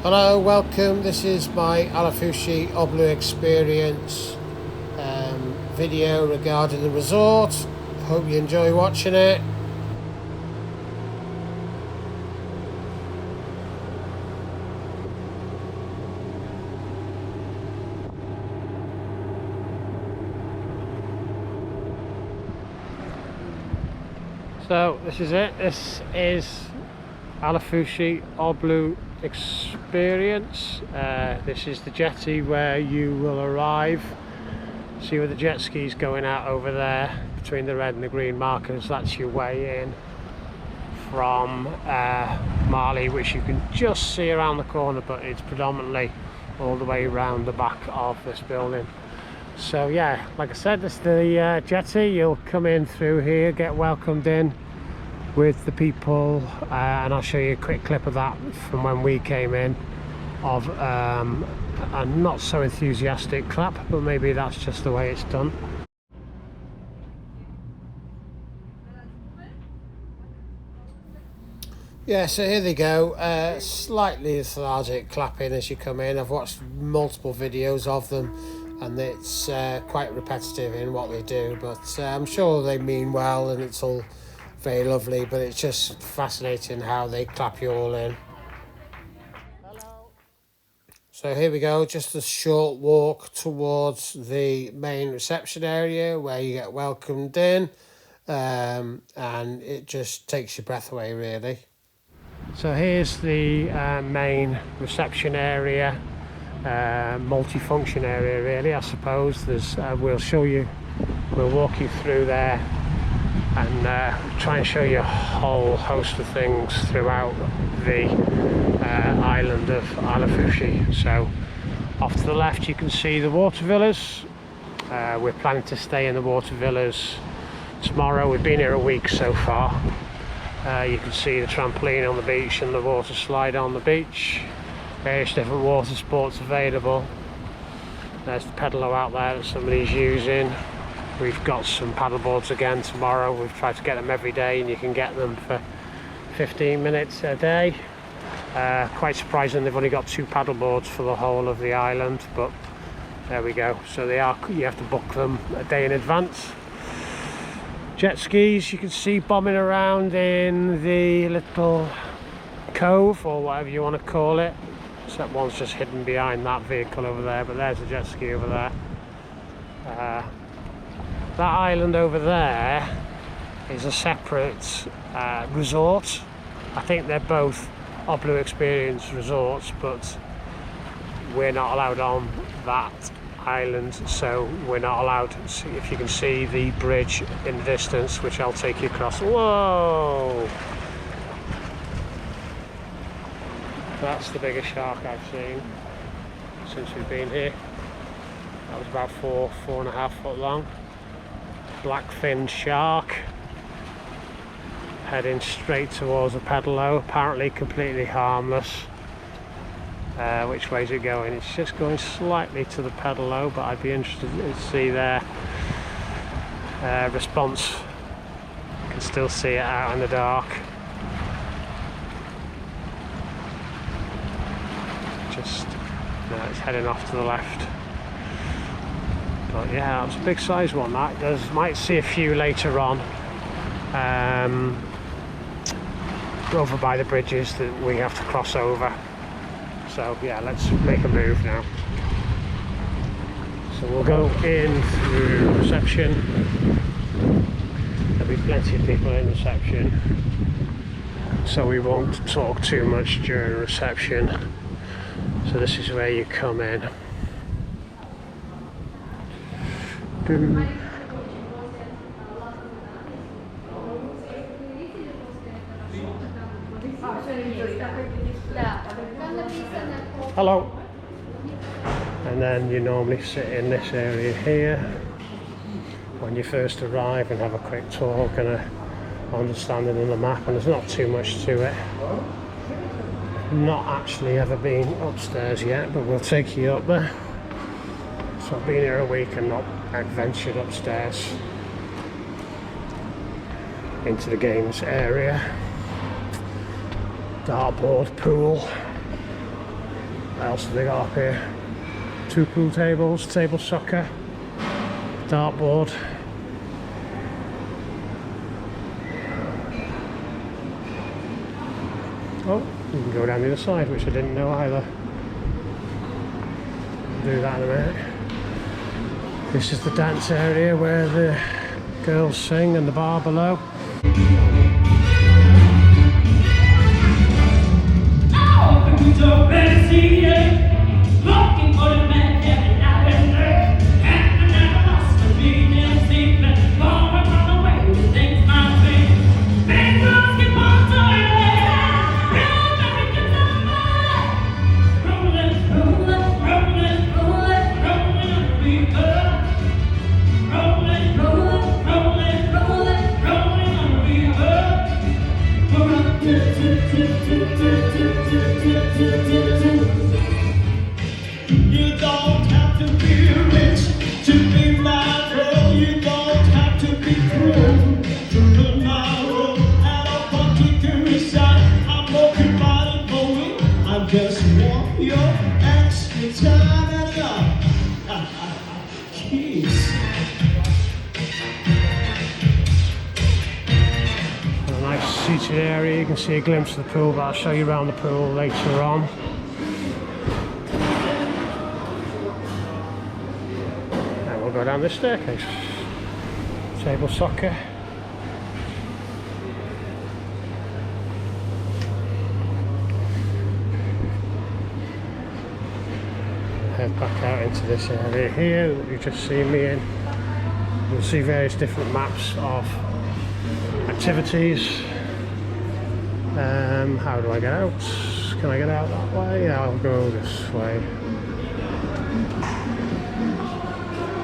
Hello, welcome. This is my Ailafushi Oblu Xperience video regarding the resort. Hope you enjoy watching it. So this is it. This is Ailafushi Oblu Xperience. This is the jetty where you will arrive. See where the jet skis going out over there between the red and the green markers. That's your way in from Maldives, which you can just see around the corner, but it's predominantly all the way around the back of this building. So yeah, like I said, this is the jetty. You'll come in through here, get welcomed in with the people, and I'll show you a quick clip of that from when we came in, of a not so enthusiastic clap, but maybe that's just the way it's done. Yeah, so here they go. Slightly lethargic clapping as you come in. I've watched multiple videos of them, and it's quite repetitive in what they do, but I'm sure they mean well and it's all very lovely, but it's just fascinating how they clap you all in. Hello. So here we go, just a short walk towards the main reception area where you get welcomed in, and it just takes your breath away, really. So here's the main reception area, multifunction area really, I suppose. There's we'll walk you through there and try and show you a whole host of things throughout the island of Ailafushi. So off to the left you can see the water villas. We're planning to stay in the water villas tomorrow. We've been here a week so far. You can see the trampoline on the beach and the water slide on the beach. Various different water sports available. There's the pedalo out there that somebody's using. We've got some paddle boards again tomorrow. We've tried to get them every day, and you can get them for 15 minutes a day. Quite surprising they've only got 2 paddle boards for the whole of the island, but there we go. So you have to book them a day in advance. Jet skis you can see bombing around in the little cove, or whatever you want to call it, except one's just hidden behind that vehicle over there, but there's a jet ski over there. That island over there is a separate resort. I think they're both Oblu Xperience resorts, but we're not allowed on that island, so we're not allowed to see. If you can see the bridge in the distance, which I'll take you across. Whoa! That's the biggest shark I've seen since we've been here. That was about 4.5 foot long. Black-finned shark heading straight towards the pedalo, apparently completely harmless. Which way is it going? It's just going slightly to the pedalo, but I'd be interested to see their response. You can still see it out in the dark. No, it's heading off to the left. But yeah, that was a big size one. That might see a few later on, over by the bridges that we have to cross over. So yeah, let's make a move now. So we'll go in through reception. There'll be plenty of people in reception, so we won't talk too much during reception. So this is where you come in. Hello. And then you normally sit in this area here when you first arrive and have a quick talk and a understanding of the map, and there's not too much to it. Not actually ever been upstairs yet, but we'll take you up there. So I've been here a week and not adventured upstairs into the games area. Dartboard pool. What else have they got up here? 2 pool tables, table soccer, dartboard. Oh, you can go down the other side, which I didn't know either. Do that in a minute. This is the dance area where the girls sing, and the bar below. You don't have to be rich to be my girl. You don't have to be cruel to run my world. And I'll fuck you to the side. I'm walking by the going. I just want your extra time and your kiss. A nice seated area. You can see a glimpse of the pool, but I'll show you around the pool later on. We'll go down this staircase. Table soccer. Head back out into this area here that you've just seen me in. You'll see various different maps of activities. How do I get out? Can I get out that way? Yeah, I'll go this way.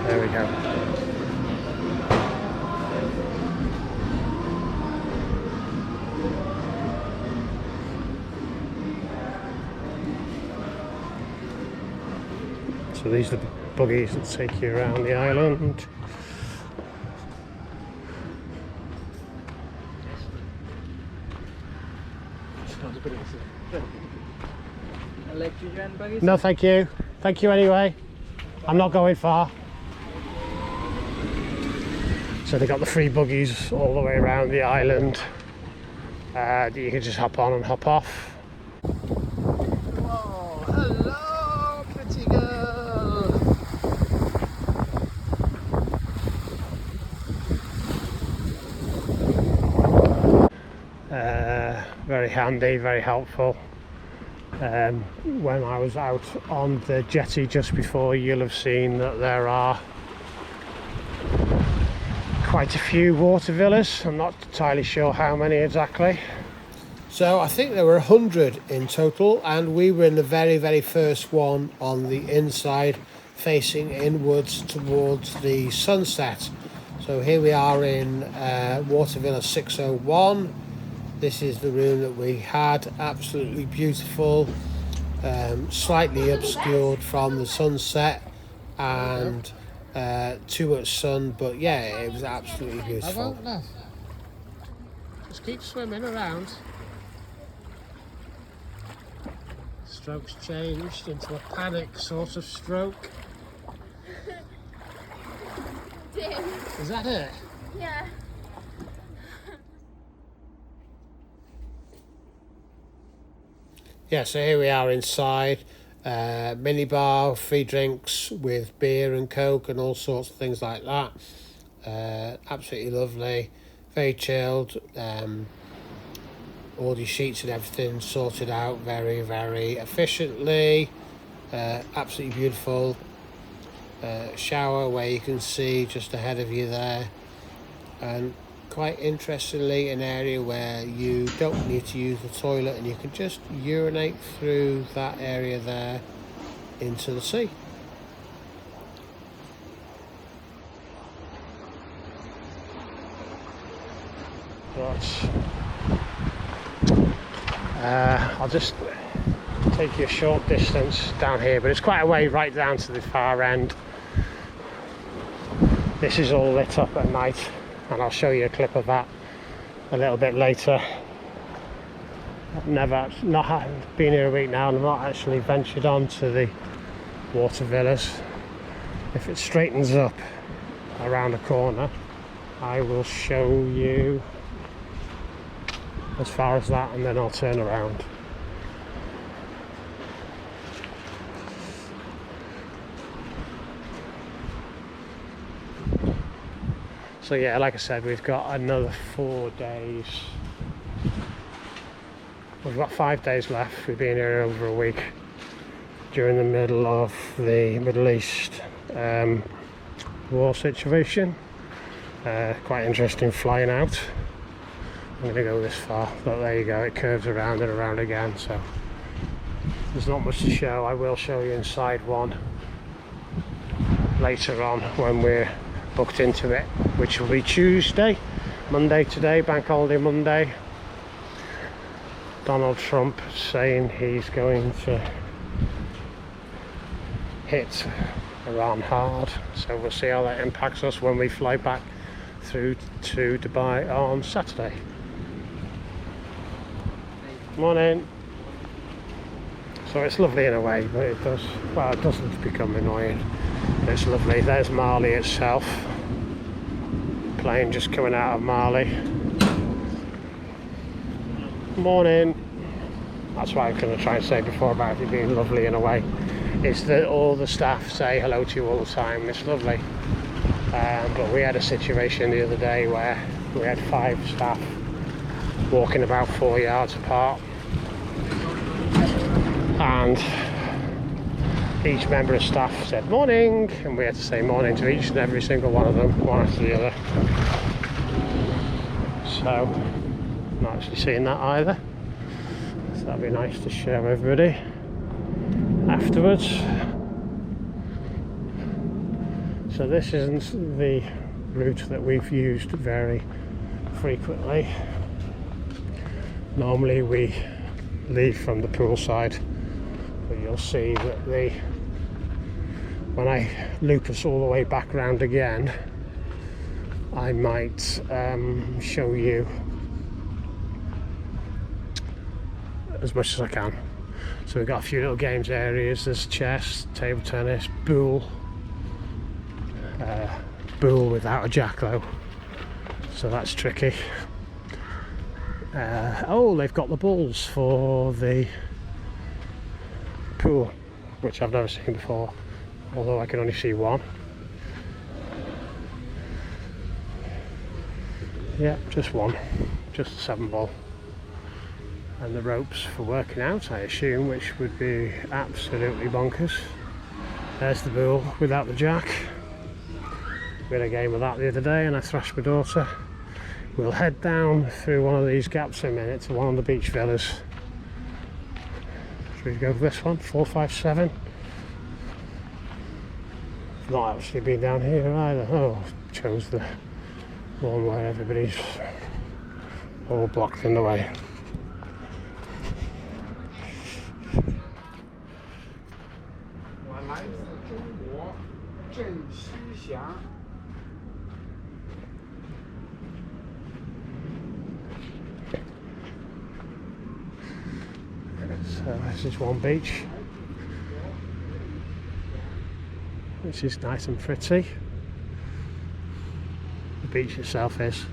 There we go. So these are the buggies that take you around the island. No, thank you. Thank you anyway. I'm not going far. So they got the free buggies all the way around the island. You can just hop on and hop off. Whoa, hello, pretty girl. Very handy, very helpful. When I was out on the jetty just before, you'll have seen that there are quite a few water villas. I'm not entirely sure how many exactly. So I think there were 100 in total, and we were in the very first one on the inside, facing inwards towards the sunset. So here we are in Water Villa 601. This is the room that we had. Absolutely beautiful, slightly obscured from the sunset and too much sun, but yeah, it was absolutely beautiful. Just keep swimming around. Stroke's changed into a panic sort of stroke. Is that it? Yeah. Yeah, so here we are inside. Mini bar, free drinks with beer and coke and all sorts of things like that. Absolutely lovely, very chilled. All your sheets and everything sorted out very efficiently. Absolutely beautiful. Shower where you can see just ahead of you there, and quite interestingly an area where you don't need to use the toilet and you can just urinate through that area there into the sea. But I'll just take you a short distance down here, but it's quite a way right down to the far end. This is all lit up at night, and I'll show you a clip of that a little bit later. I've not been here a week now, and I've not actually ventured on to the water villas. If it straightens up around the corner, I will show you as far as that, and then I'll turn around. So yeah, like I said, we've got another 4 days. We've got 5 days left. We've been here over a week during the middle of the Middle East war situation. Quite interesting flying out. I'm going to go this far, but there you go, it curves around and around again, so there's not much to show. I will show you inside one later on when we're booked into it, which will be Tuesday. Monday today, bank holiday Monday. Donald Trump saying he's going to hit Iran hard, so we'll see how that impacts us when we fly back through to Dubai on Saturday. Morning. So it's lovely in a way, but it doesn't become annoying. It's lovely. There's Mali itself. Plane just coming out of Mali. Morning. That's what I was going to try and say before about it being lovely in a way. It's that all the staff say hello to you all the time. It's lovely. But we had a situation the other day where we had 5 staff walking about 4 yards apart, and each member of staff said morning, and we had to say morning to each and every single one of them, one after the other. So not actually seeing that either, so that'd be nice to show everybody afterwards. So this isn't the route that we've used very frequently. Normally we leave from the poolside, but you'll see that when I loop us all the way back round again, I might show you as much as I can. So we've got a few little games areas. There's chess, table tennis, pool without a jack though, so that's tricky. Oh, they've got the balls for the pool, which I've never seen before, although I can only see one. Yeah, just one, just a 7 ball. And the ropes for working out, I assume, which would be absolutely bonkers. There's the pool without the jack. We had a game of that the other day and I thrashed my daughter. We'll head down through one of these gaps in a minute to one of the beach villas. Should we go for this one? 457. I've not actually been down here either. Oh, chose the one where everybody's all blocked in the way. So this is one beach, which is nice and pretty. The beach itself is.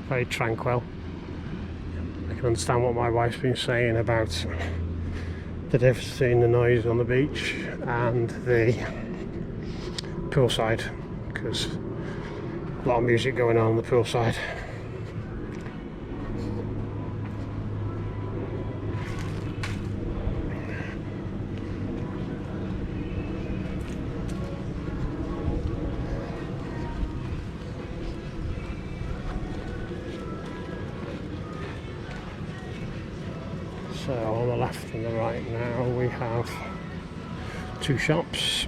Very tranquil. I can understand what my wife's been saying about the difference between the noise on the beach and the poolside, because a lot of music going on the poolside. So on the left and the right now we have 2 shops.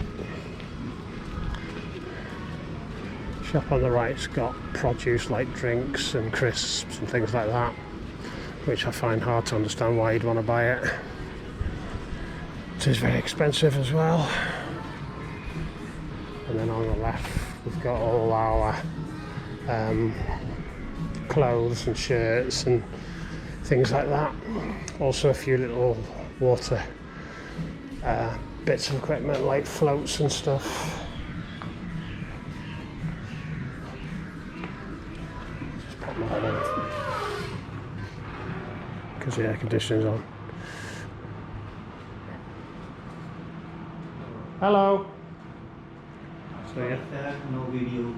Shop on the right's got produce like drinks and crisps and things like that, which I find hard to understand why you'd want to buy it. It is very expensive as well. And then on the left We've got all our clothes and shirts and things like that. Also a few little water bits of equipment like floats and stuff. Just pop my head on because the air conditioning's on. Hello. So yeah. No video.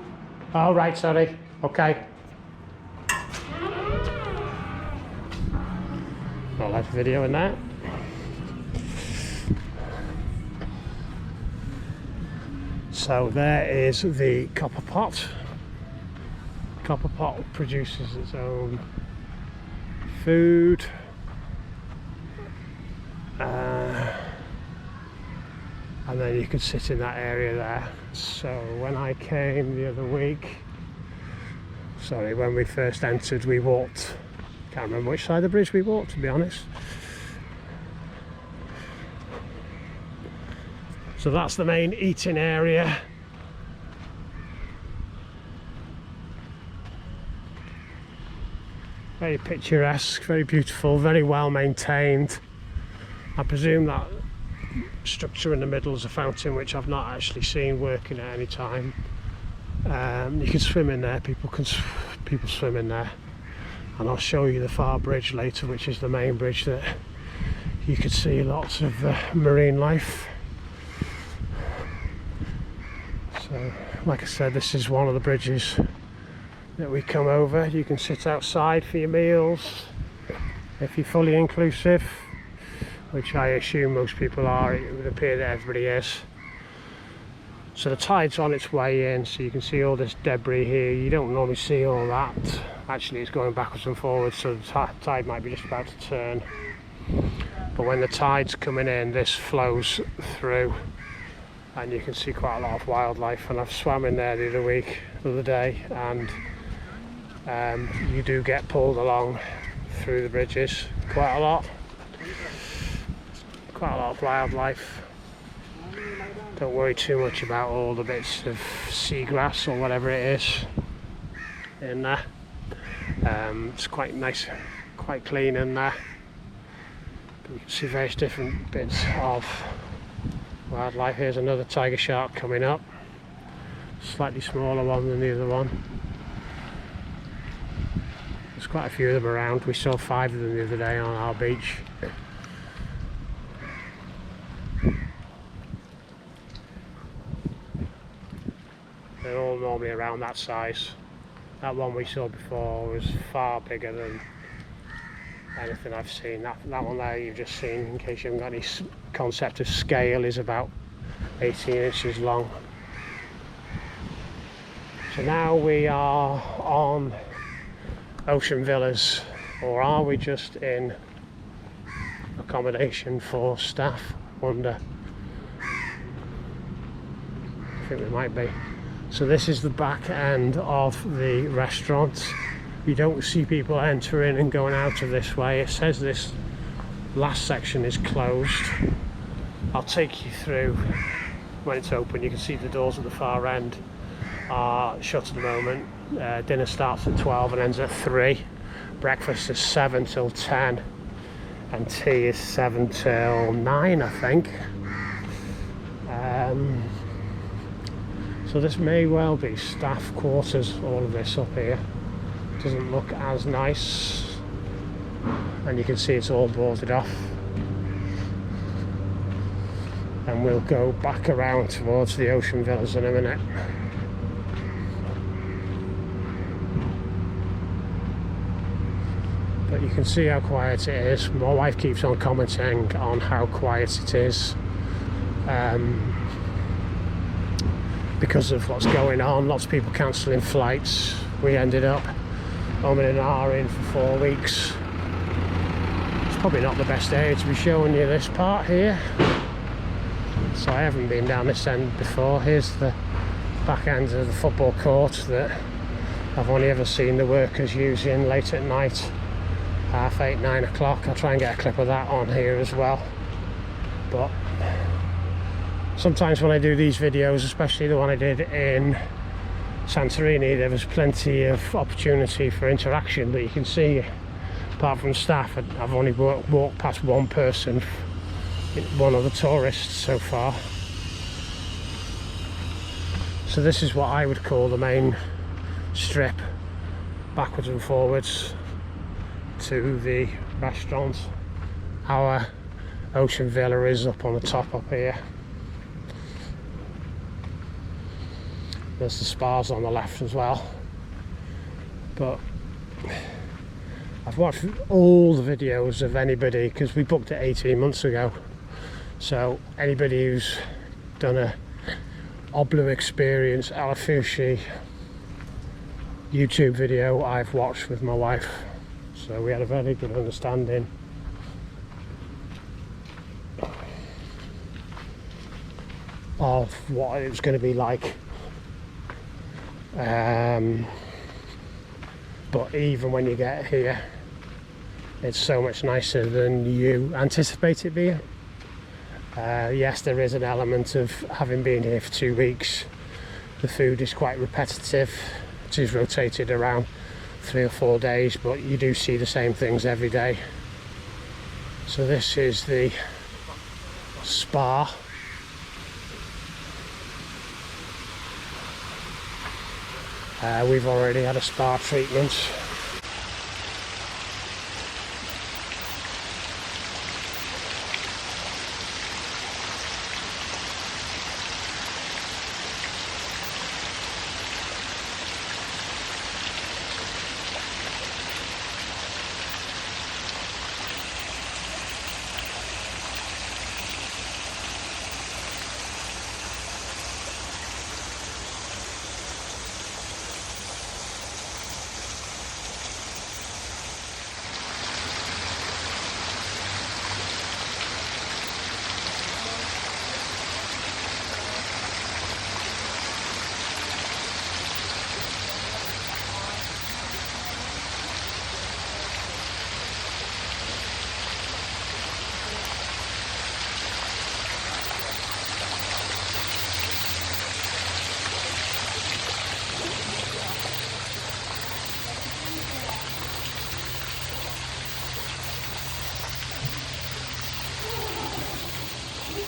Oh right, sorry. Okay. Not like a video in that. So there is the copper pot. Copper pot produces its own food. And then you could sit in that area there. So when I came the other week, when we first entered, we walked, can't remember which side of the bridge we walked, to be honest. So that's the main eating area. Very picturesque, very beautiful, very well maintained. I presume that structure in the middle is a fountain, which I've not actually seen working at any time. You can swim in there, people swim in there, and I'll show you the far bridge later, which is the main bridge that you could see lots of marine life. So like I said, this is one of the bridges that we come over. You can sit outside for your meals if you're fully inclusive, which I assume most people are. It would appear that everybody is. So the tide's on its way in, so you can see all this debris here. You don't normally see all that. Actually, it's going backwards and forwards, so the tide might be just about to turn. But when the tide's coming in, this flows through, and you can see quite a lot of wildlife. And I've swam in there the other day, and you do get pulled along through the bridges quite a lot. Quite a lot of wildlife. Don't worry too much about all the bits of seagrass or whatever it is in there. It's quite nice, quite clean in there. But you can see various different bits of wildlife. Here's another tiger shark coming up. Slightly smaller one than the other one. There's quite a few of them around. We saw 5 of them the other day on our beach. They're all normally around that size. That one we saw before was far bigger than anything I've seen. That one there you've just seen, in case you haven't got any concept of scale, is about 18 inches long. So now we are on Ocean Villas, or are we just in accommodation for staff? Wonder. I think we might be. So this is the back end of the restaurant. You don't see people entering and going out of this way. It says this last section is closed. I'll take you through when it's open. You can see the doors at the far end are shut at the moment. Dinner starts at 12 and ends at 3. Breakfast is 7 till 10, and tea is 7 till 9, I think. So this may well be staff quarters, all of this up here. Doesn't look as nice, and you can see it's all boarded off. And we'll go back around towards the Ocean Villas in a minute. But you can see how quiet it is. My wife keeps on commenting on how quiet it is. Because of what's going on, lots of people cancelling flights. We ended up in an hour in for 4 weeks. It's probably not the best area to be showing you this part here. So I haven't been down this end before. Here's the back end of the football court that I've only ever seen the workers using late at night, 8:30, 9 o'clock. I'll try and get a clip of that on here as well. But sometimes when I do these videos, especially the one I did in Santorini there was plenty of opportunity for interaction, but you can see, apart from staff, I've only walked past one person, one of the tourists so far. So this is what I would call the main strip, backwards and forwards to the restaurant. Our ocean villa is up on the top up here. There's the spas on the left as well. But I've watched all the videos of anybody, because we booked it 18 months ago, so anybody who's done a Oblu Xperience Ailafushi YouTube video I've watched with my wife, so we had a very good understanding of what it was going to be like. But even when you get here, it's so much nicer than you anticipate it being. Yes, there is an element of having been here for 2 weeks. The food is quite repetitive. It is rotated around 3 or 4 days, but you do see the same things every day. So this is the spa. We've already had a spa treatment.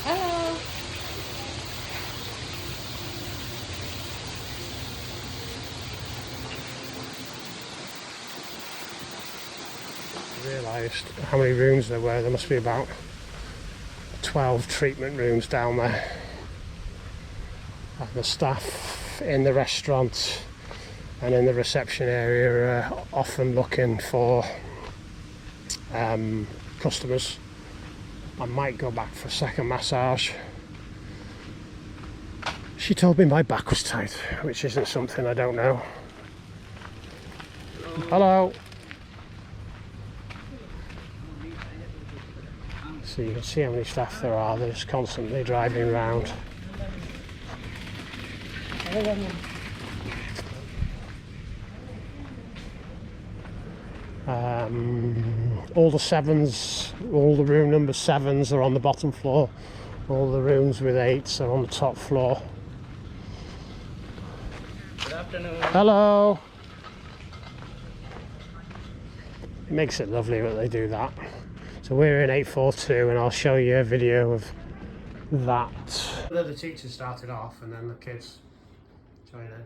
Hello. I realised how many rooms there were. There must be about 12 treatment rooms down there. And the staff in the restaurant and in the reception area are often looking for customers. I might go back for a second massage. She told me my back was tight, which isn't something I don't know. Hello. So you can see how many staff there are. They're just constantly driving around. All the sevens, all the room number 7s are on the bottom floor. All the rooms with 8s are on the top floor. Good afternoon. Hello. It makes it lovely that they do that. So we're in 842 and I'll show you a video of that. The teachers started off and then the kids join in.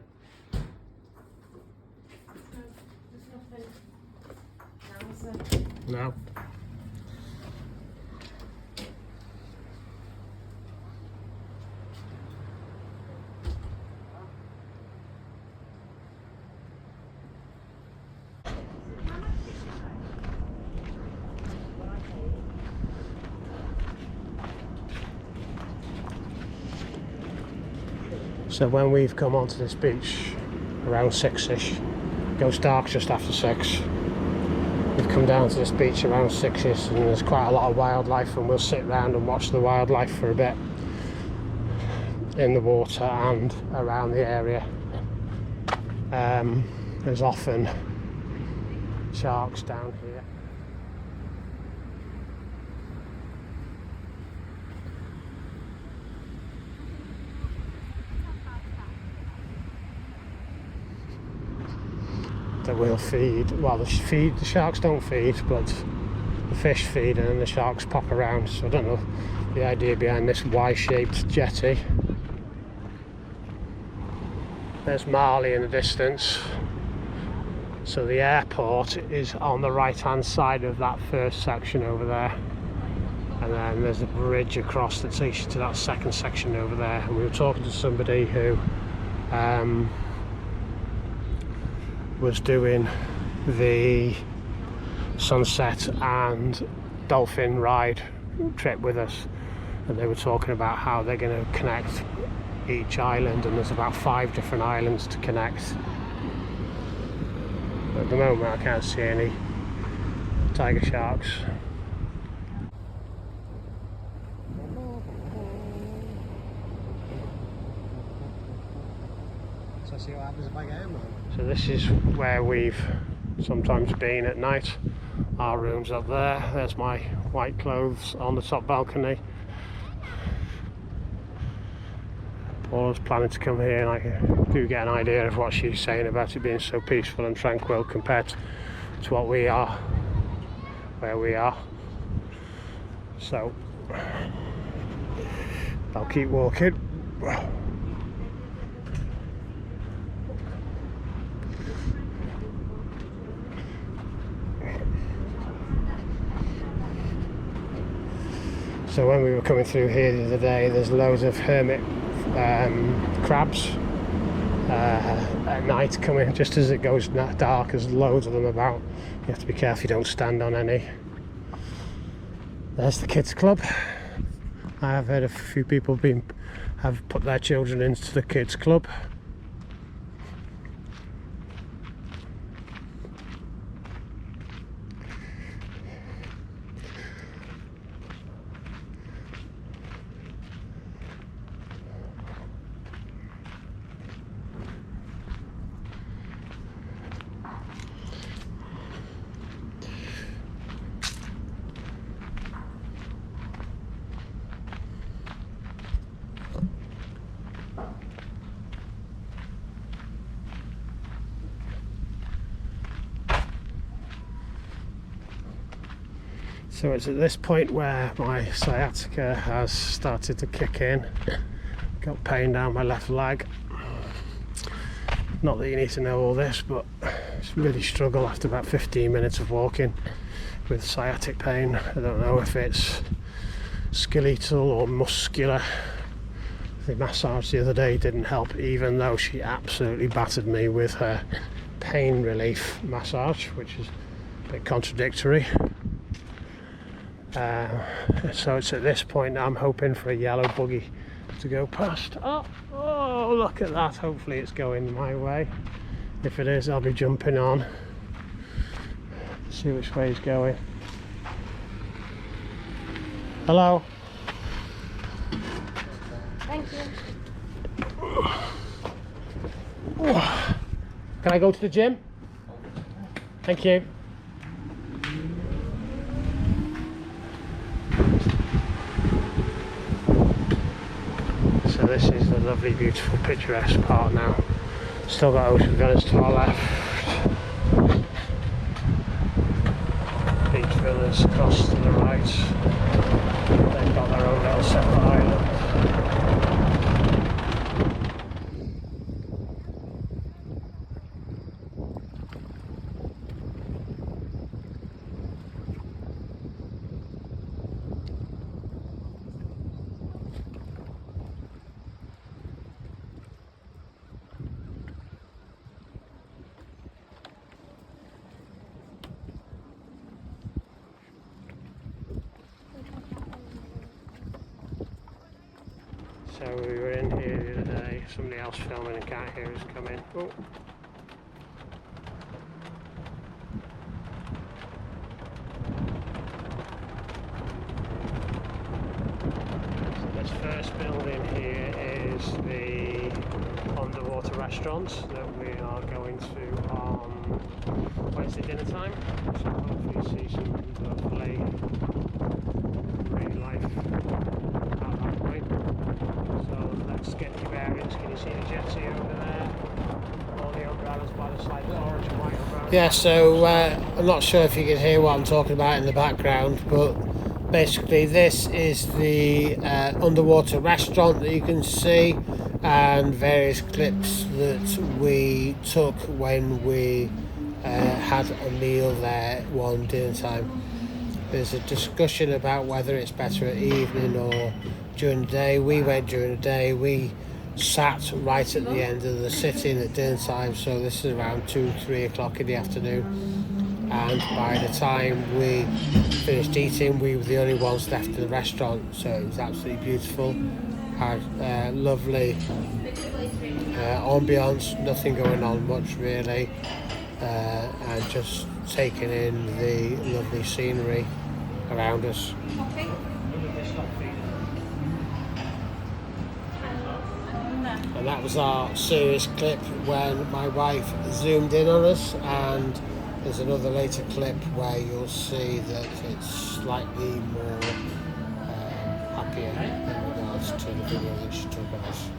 No. So when we've come onto this beach around 6ish, it goes dark just after 6. We've come down to this beach around 6ish and there's quite a lot of wildlife, and we'll sit around and watch the wildlife for a bit in the water and around the area. There's often sharks down here. that will feed. Well, the sharks don't feed, but the fish feed, and then the sharks pop around. So I don't know the idea behind this Y-shaped jetty. There's Mali in the distance. So the airport is on the right hand side of that first section over there, and then there's a bridge across that takes you to that second section over there. And we were talking to somebody who was doing the sunset and dolphin ride trip with us, and they were talking about how they're going to connect each island, and there's about 5 different islands to connect. At the moment I can't see any tiger sharks. So see what happens if I get him then. So this is where we've sometimes been at night. Our room's up there. There's my white clothes on the top balcony. Paula's planning to come here, and I do get an idea of what she's saying about it being so peaceful and tranquil compared to what we are, where we are. So I'll keep walking. So when we were coming through here the other day, there's loads of hermit crabs at night coming just as it goes dark. There's loads of them about. You have to be careful you don't stand on any. There's the kids club. I have heard a few people have put their children into the kids club. So it's at this point where my sciatica has started to kick in. Got pain down my left leg. Not that you need to know all this, but it's really struggle after about 15 minutes of walking with sciatic pain. I don't know if it's skeletal or muscular. The massage the other day didn't help, even though she absolutely battered me with her pain relief massage, which is a bit contradictory. So it's at this point now I'm hoping for a yellow buggy to go past. Oh, look at that. Hopefully it's going my way. If it is, I'll be jumping on. See which way it's going. Hello. Thank you. Can I go to the gym? Thank you. So this is the lovely, beautiful, picturesque part now. Still got Ocean Villas to our left. Beach Villas across to the right. They've got their own little separate island. So we were in here the other day, somebody else filming and can't hear us come in. Oh. So this first building here is the underwater restaurant that we are going to on Wednesday dinner time. So hopefully see some lovely marine life out that way. So let's get your bearings. Can you see the jetty over there? All the umbrellas Yeah, so I'm not sure if you can hear what I'm talking about in the background, but basically this is the underwater restaurant that you can see, and various clips that we took when we had a meal there one dinner time. There's a discussion about whether it's better at evening or during the day. We went during the day. We sat right at the end of the sitting at dinner time, so this is around 2-3 o'clock in the afternoon, and by the time we finished eating we were the only ones left in the restaurant, so it was absolutely beautiful. Had lovely ambience, nothing going on much really, and just taking in the lovely scenery around us. And that was our serious clip when my wife zoomed in on us, and there's another later clip where you'll see that it's slightly more happier in regards to the video that she took of us.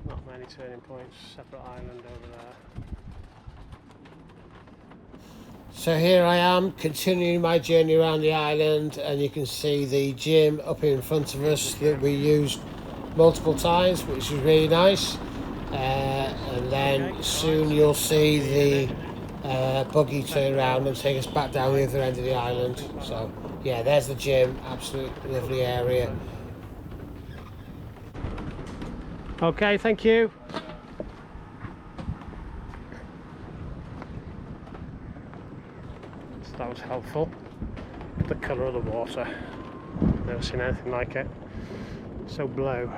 Not many turning points, separate island over there. So here I am continuing my journey around the island, and you can see the gym up in front of us that we used multiple times, which is really nice. And then soon you'll see the buggy turn around and take us back down the other end of the island. So yeah, there's the gym, absolutely lovely area. Okay, thank you. So that was helpful. The colour of the water, never seen anything like it. So blue.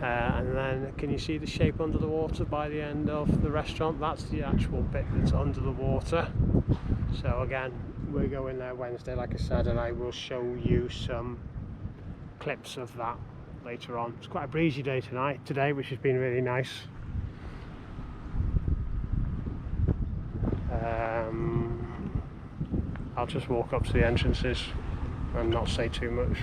And then can you see the shape under the water by the end of the restaurant? That's the actual bit that's under the water. So again, we're going there Wednesday like I said, and I will show you some clips of that later on. It's quite a breezy day today, which has been really nice. I'll just walk up to the entrances and not say too much.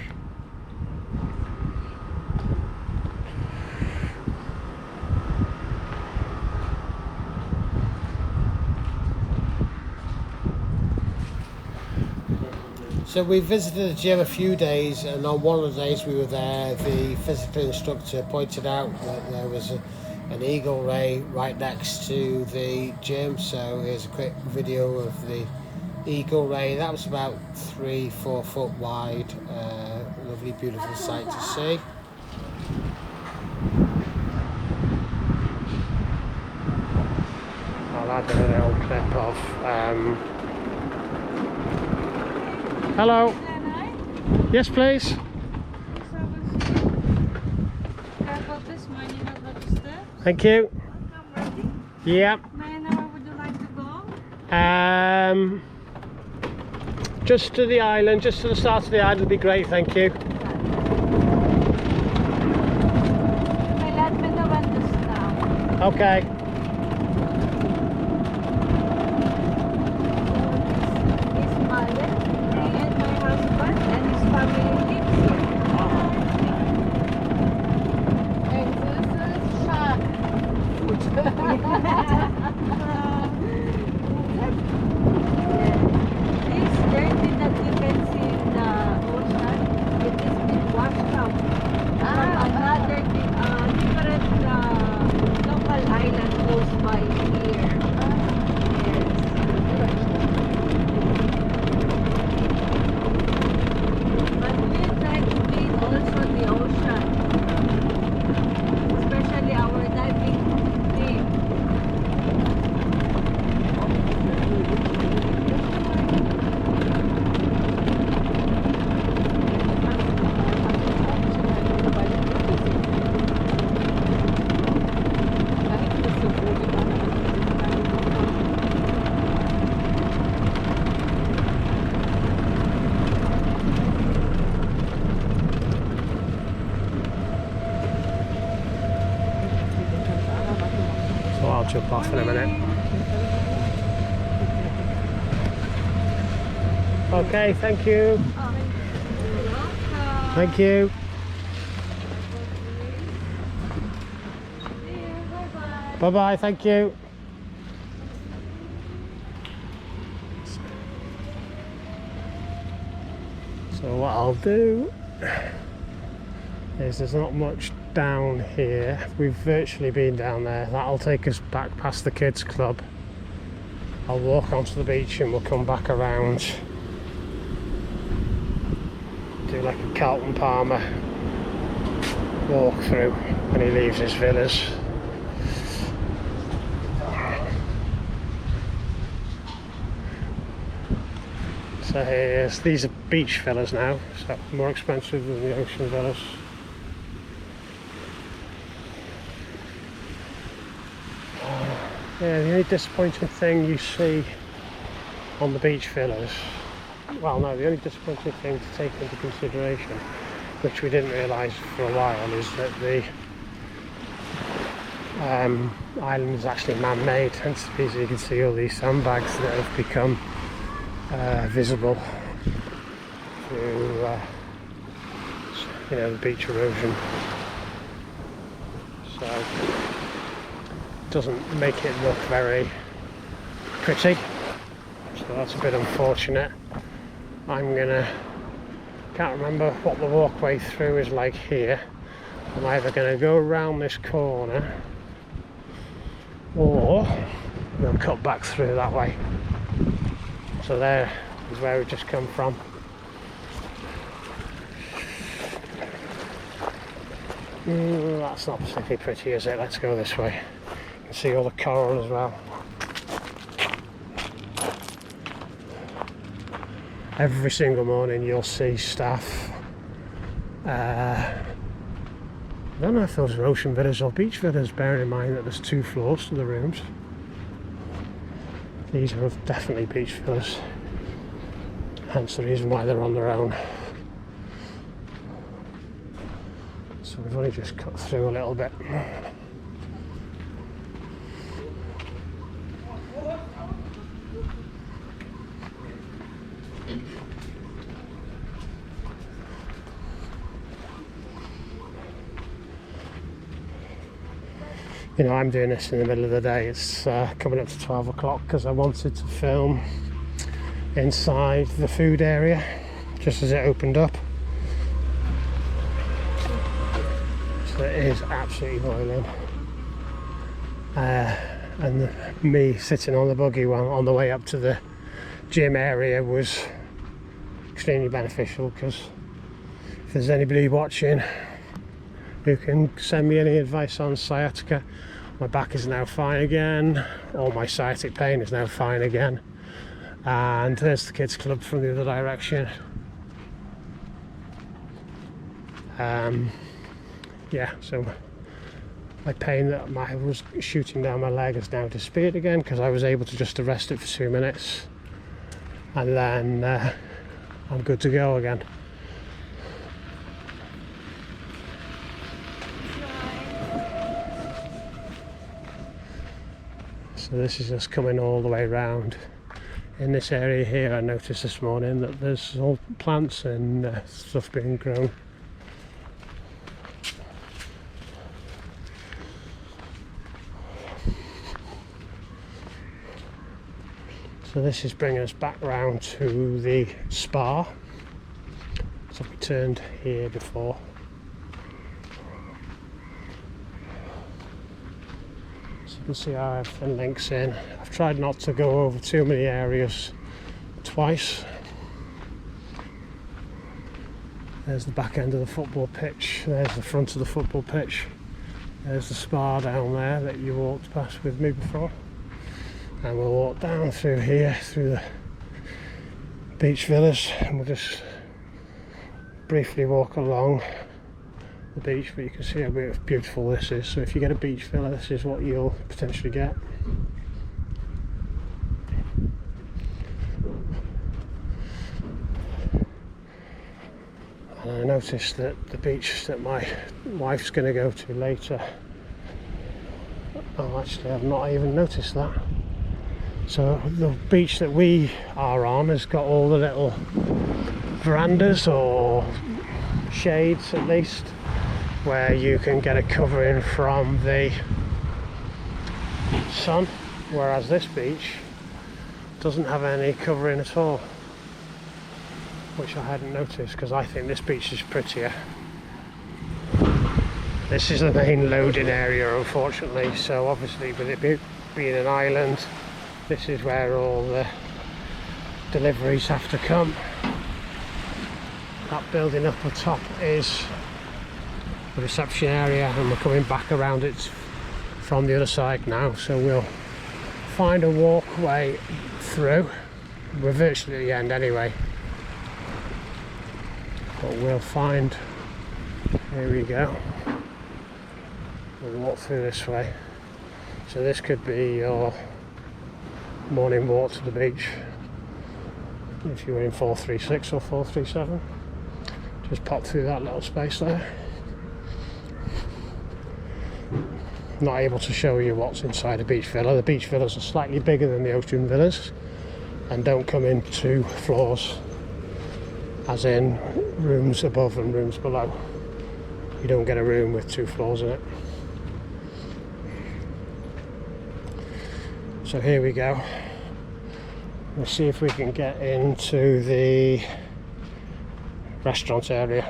So we visited the gym a few days, and on one of the days we were there, the physical instructor pointed out that there was an eagle ray right next to the gym. So here's a quick video of the eagle ray. That was about 3-4 foot wide. Lovely, beautiful sight to see. I'll add a little clip of hello. Yes, please. Thank you. Yeah. May I know where would you like to go? Just to the island, just to the start of the island would be great, thank you. Okay, let me know when to stop. Okay. This is Maldives. Me and my husband and his family lives here. And this is shark food. This dirty that you can see in the ocean, it is been washed out from another different local island jump off in a minute. Okay, thank you. Thank you. Bye bye, thank you. So what I'll do is, there's not much down here. We've virtually been down there. That'll take us back past the kids club. I'll walk onto the beach and we'll come back around. Do like a Carlton Palmer walk through when he leaves his villas. So here's, these are beach villas now, so more expensive than the ocean villas. Yeah, the only disappointing thing you see on the beach villas, well no, the only disappointing thing to take into consideration, which we didn't realise for a while, is that the island is actually man-made, hence the reason you can see all these sandbags that have become visible through you know, the beach erosion. So it doesn't make it look very pretty, so that's a bit unfortunate. Can't remember what the walkway through is like here. I'm either going to go around this corner or we'll cut back through that way. So there is where we just come from. That's not particularly pretty, is it? Let's go this way. You can see all the coral as well. Every single morning you'll see staff. I don't know if those are ocean villas or beach villas, bearing in mind that there's 2 floors to the rooms. These are definitely beach villas, hence the reason why they're on their own. So we've only just cut through a little bit. You know, I'm doing this in the middle of the day. It's coming up to 12 o'clock because I wanted to film inside the food area just as it opened up. So it is absolutely boiling. And me sitting on the buggy on the way up to the gym area was extremely beneficial, because if there's anybody watching who can send me any advice on sciatica, my back is now fine again, all my sciatic pain is now fine again. And there's the kids club from the other direction. Yeah, so my pain that was shooting down my leg has now disappeared again, because I was able to just arrest it for 2 minutes, and then I'm good to go again. So this is just coming all the way around. In this area here, I noticed this morning that there's all plants and stuff being grown. So this is bringing us back round to the spa. So we turned here before. So you can see how everything links in. I've tried not to go over too many areas twice. There's the back end of the football pitch. There's the front of the football pitch. There's the spa down there that you walked past with me before. And we'll walk down through here, through the beach villas, and we'll just briefly walk along the beach, but you can see how beautiful this is. So if you get a beach villa, this is what you'll potentially get. And I noticed that the beach that my wife's going to go to later Oh, actually, I've not even noticed that. So the beach that we are on has got all the little verandas or shades at least, where you can get a covering from the sun, whereas this beach doesn't have any covering at all, which I hadn't noticed because I think this beach is prettier. This is the main loading area, unfortunately, so obviously with it being an island, this is where all the deliveries have to come. That building up the top is the reception area, and we're coming back around it from the other side now, so we'll find a walkway through. We're virtually at the end anyway, but we'll find, here we go, we'll walk through this way. So this could be your morning walk to the beach if you were in 436 or 437. Just pop through that little space there. Not able to show you what's inside a beach villa. The beach villas are slightly bigger than the ocean villas and don't come in 2 floors, as in rooms above and rooms below. You don't get a room with 2 floors in it. So here we go. Let's see if we can get into the restaurant area.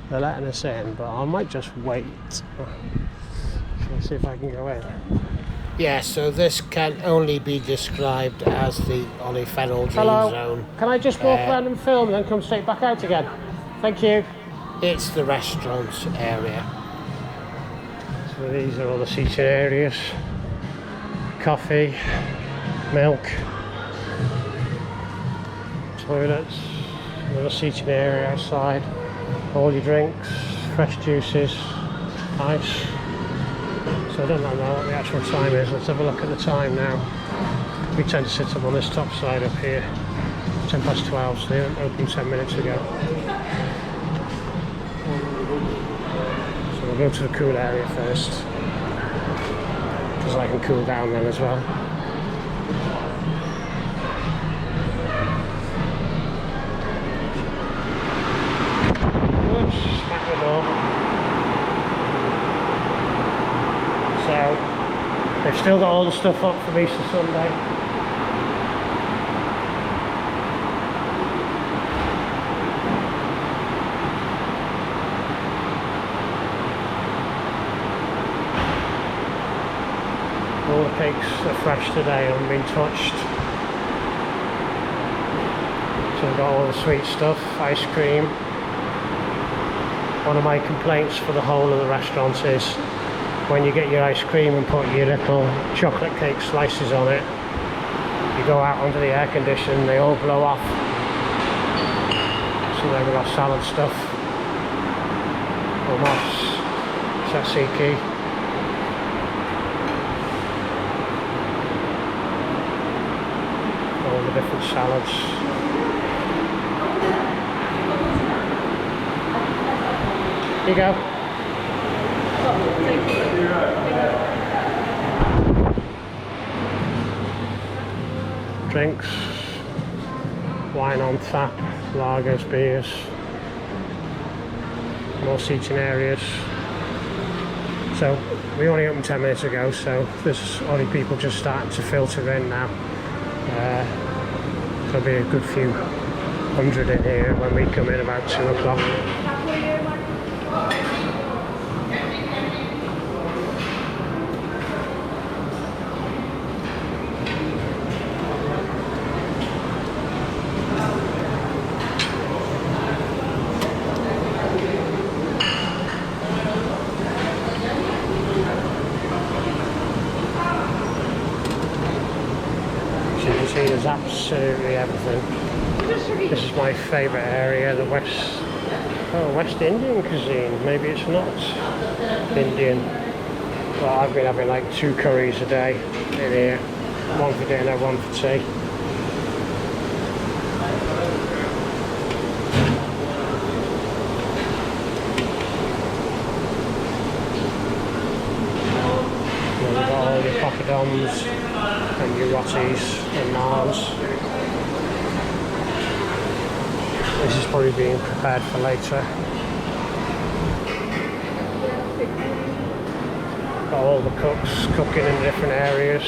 They're letting us in, but I might just wait. Let's see if I can go in. Yeah, so this can only be described as the Olifenol Dream Hello. Zone. Can I just walk around and film and then come straight back out again? Thank you. It's the restaurant area. So these are all the seating areas. Coffee, milk, toilets, another seating area outside. All your drinks, fresh juices, ice. So I don't know what the actual time is. Let's have a look at the time now. We tend to sit up on this top side up here. 12:10, so they opened 10 minutes ago. So we'll go to the cool area first, because I can cool down then as well. Whoops, smack the door. So they've still got all the stuff up from Easter Sunday. All the cakes are fresh today and been touched. So we've got all the sweet stuff, ice cream. One of my complaints for the whole of the restaurant is when you get your ice cream and put your little chocolate cake slices on it, you go out under the air conditioning, they all blow off. So then we've got salad stuff, hummus, tzatziki, all the different salads. Here you go. Drinks, wine on tap, lagers, beers, more seating areas. So we only opened 10 minutes ago, so there's only people just starting to filter in now. There'll be a good few hundred in here when we come in about 2 o'clock. There's absolutely everything. This is my favourite area, the West Indian cuisine. Maybe it's not Indian. Well, I've been having like 2 curries a day in here, one for dinner, one for tea. Then you've got all your poppadoms and your rotties and naans. This is probably being prepared for later. Got all the cooks cooking in different areas.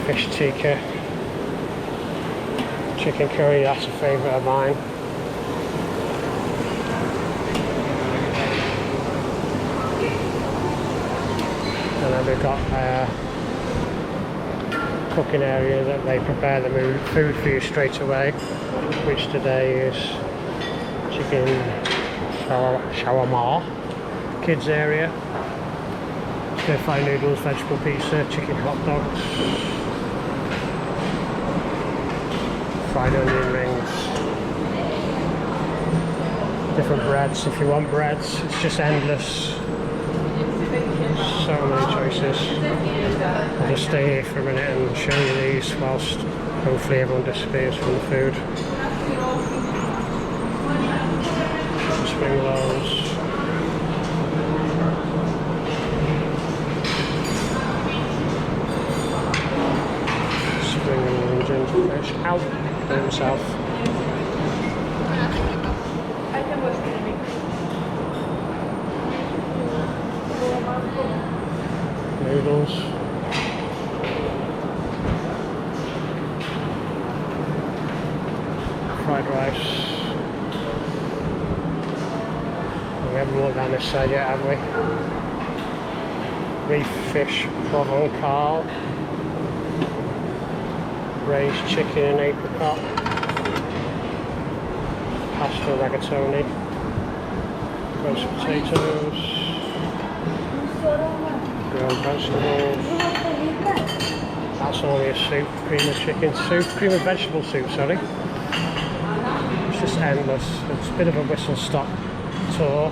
Fish tikka, chicken curry, that's a favourite of mine. And then we've got cooking area that they prepare the food for you straight away, which today is chicken shawarma, kids area, stir-fry noodles, vegetable pizza, chicken hot dogs, fried onion rings, different breads if you want breads. It's just endless. So many choices. I'll just stay here for a minute and show you these whilst hopefully everyone disappears from the food. Spring rolls. Spring onion ginger fish. Out by himself. Noodles. Fried rice. We haven't walked down this side yet, have we? Beef, fish, provençal. Braised chicken and apricot. Pasta rigatoni. Roast potatoes. Grilled vegetables. That's only a soup, cream of chicken soup, cream of vegetable soup, sorry. It's just endless. It's a bit of a whistle-stop tour.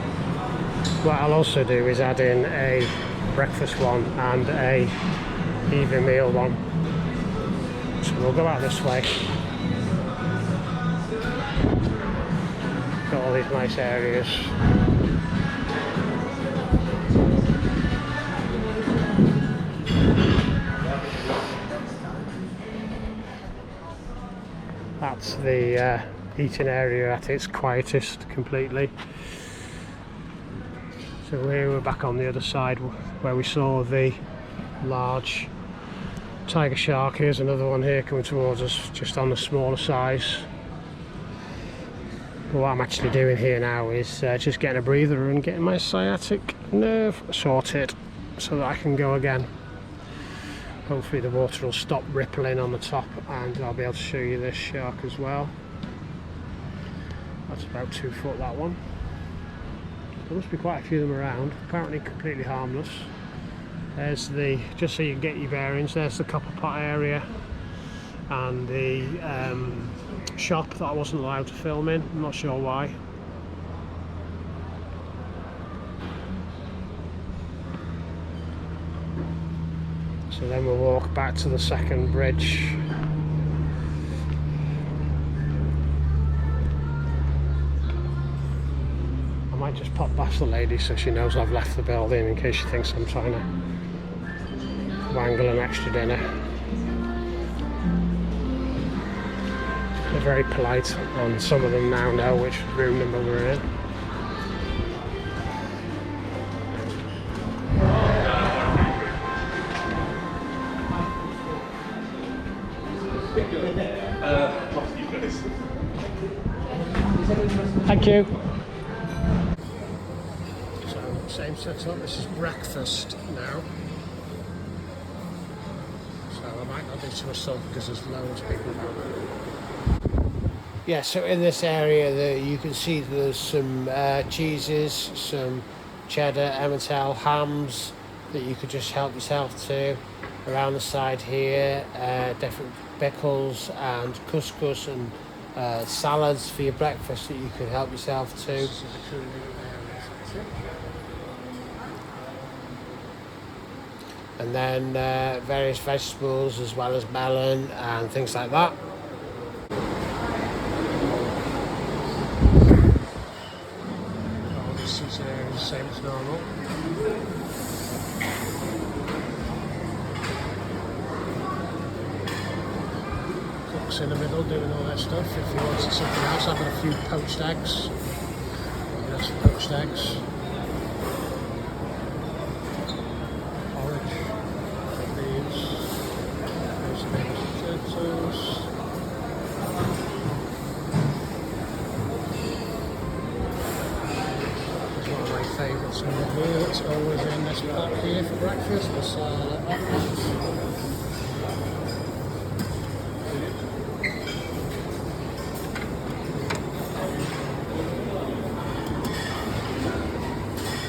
What I'll also do is add in a breakfast one and a evening meal one. So we'll go out this way. Got all these nice areas. That's the eating area at its quietest completely. So here we're back on the other side where we saw the large tiger shark. Here's another one here coming towards us, just on the smaller size. But what I'm actually doing here now is just getting a breather and getting my sciatic nerve sorted so that I can go again. Hopefully the water will stop rippling on the top and I'll be able to show you this shark as well. That's about 2 foot, that one. There must be quite a few of them around, apparently completely harmless. There's the, just so you can get your bearings, there's the copper pot area and the shop that I wasn't allowed to film in, I'm not sure why. So then we'll walk back to the second bridge. I might just pop past the lady so she knows I've left the building in case she thinks I'm trying to wangle an extra dinner. They're very polite and some of them now know which room number we're in. Thank you. So, same setup, this is breakfast now. So I might not do too much stuff because there's loads of people down there. Yeah, so in this area there you can see there's some cheeses, some cheddar, Emmental, hams that you could just help yourself to. Around the side here, different pickles and couscous and salads for your breakfast that you could help yourself to. And then various vegetables as well as melon and things like that. Oh, this is the same as normal. Cooks in the middle doing all their stuff. If you wanted something else, having a few poached eggs. That's poached eggs. Porridge. Beans. There's the potatoes. One of my favourites over here, it's always in this pot here for breakfast, the omelette.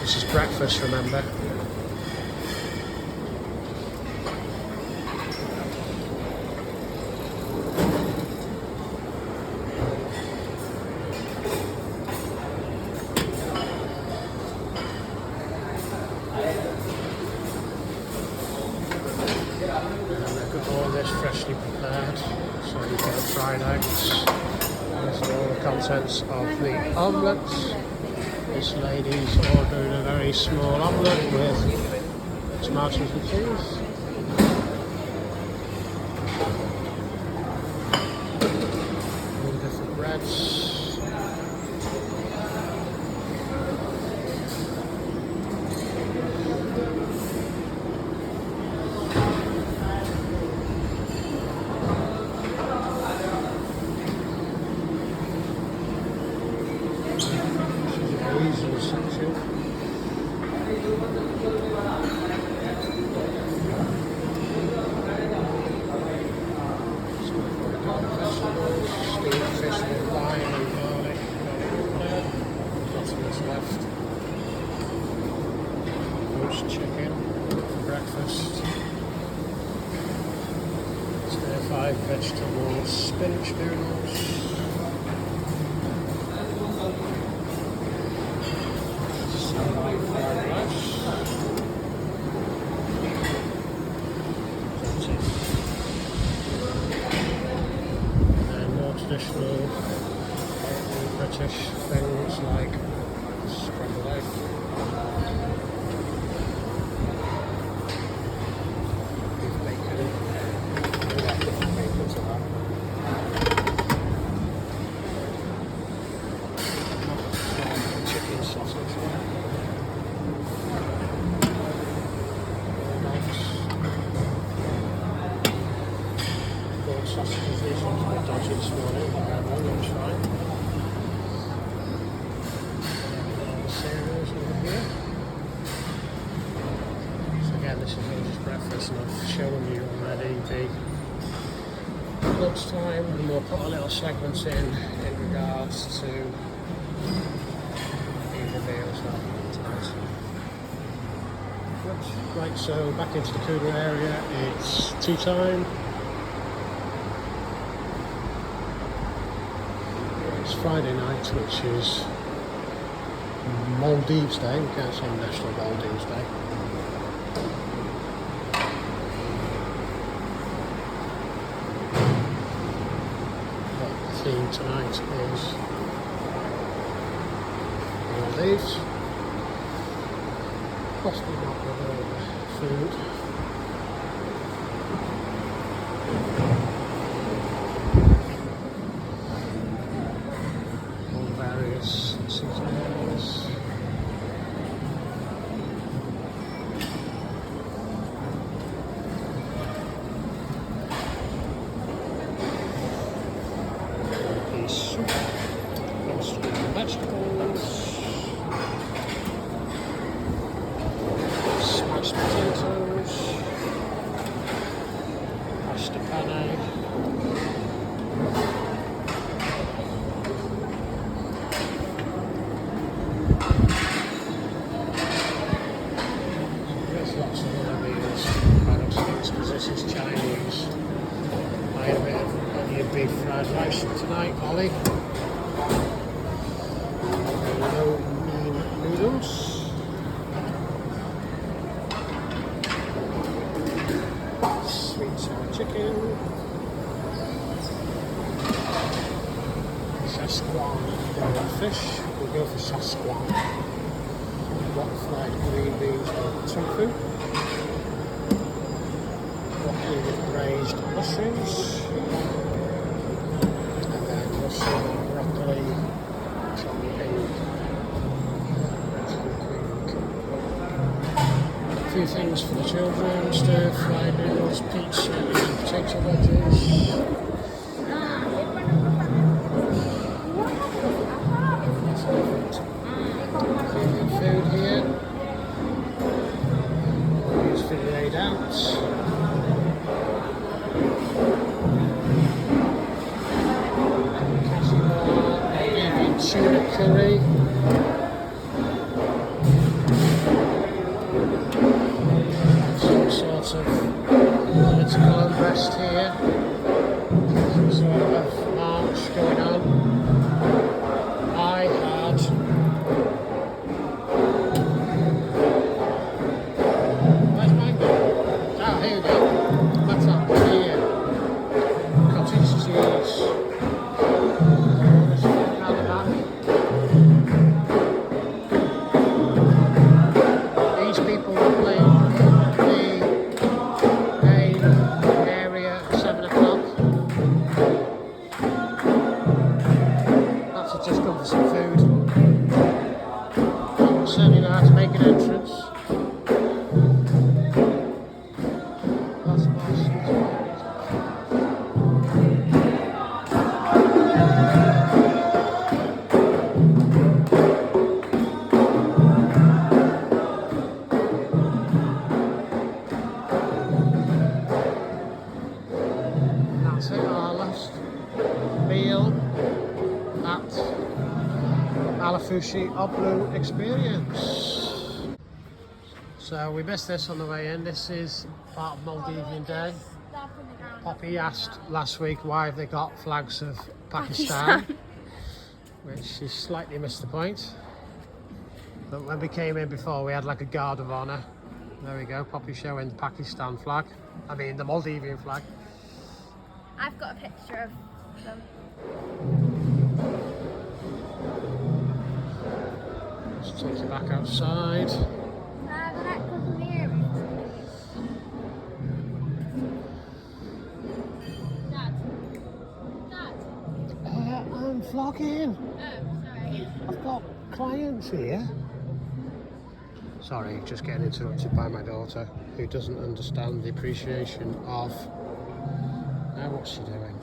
This is breakfast, remember. All this freshly prepared, so you've got fried eggs. These are all the contents of the omelette. This lady's ordering a very small omelette with tomatoes and cheese. All the different breads. Section. Vegetables, steamed fish with lime and garlic. Nothing else left. Roast chicken for breakfast. Stir-fried vegetables, spinach noodles. Traditional British things like scrambled egg, beef bacon, different bacon to that. Chicken sausage. Sausages, these ones were dodgy this morning, but that looks fine. All the cereals over here. So again, this is all just breakfast, and I've shown you already the lunchtime, and we'll put a little segment in regards to evening meals tonight. Right, so back into the cooler area, it's tea time. It's Friday night, which is Maldives Day. We can't say National Maldives Day. But the theme tonight is Maldives. Possibly not with all the food. Seasonals. Soup, roasted vegetables, smashed potatoes, pasta penne. Lots of other meals. I don't think because this is Chinese. I had a bit of onion beef fried rice tonight, Ollie. No mean noodles. fish, we'll go for sasquatch. What fried green beans with tofu. Broccoli with braised mushrooms. And then mushroom and broccoli. A few things for the children, stir fried noodles, pizza and potato wedges. Food here. It's fully laid out. Tuna curry. Some sort of political unrest here. Some sort of march going on. I had where's mine going? Ah, here we go. That's up here. Cottage cheese. These people were playing the main area at 7 o'clock. That's just come for some food. I'm certainly know how to make an entrance. That's That's it, our last meal at Ailafushi Oblu Xperience. So we missed this on the way in. This is part of Maldivian Day. Poppy asked last week why have they got flags of Pakistan, which she slightly missed the point. But when we came in before, we had like a guard of honour. There we go, Poppy showing the Pakistan flag. I mean the Maldivian flag. I've got a picture of them. Let's take you back outside. I'm vlogging. Oh, sorry. I've got clients here. Sorry, just getting interrupted by my daughter, who doesn't understand the appreciation of what's she doing?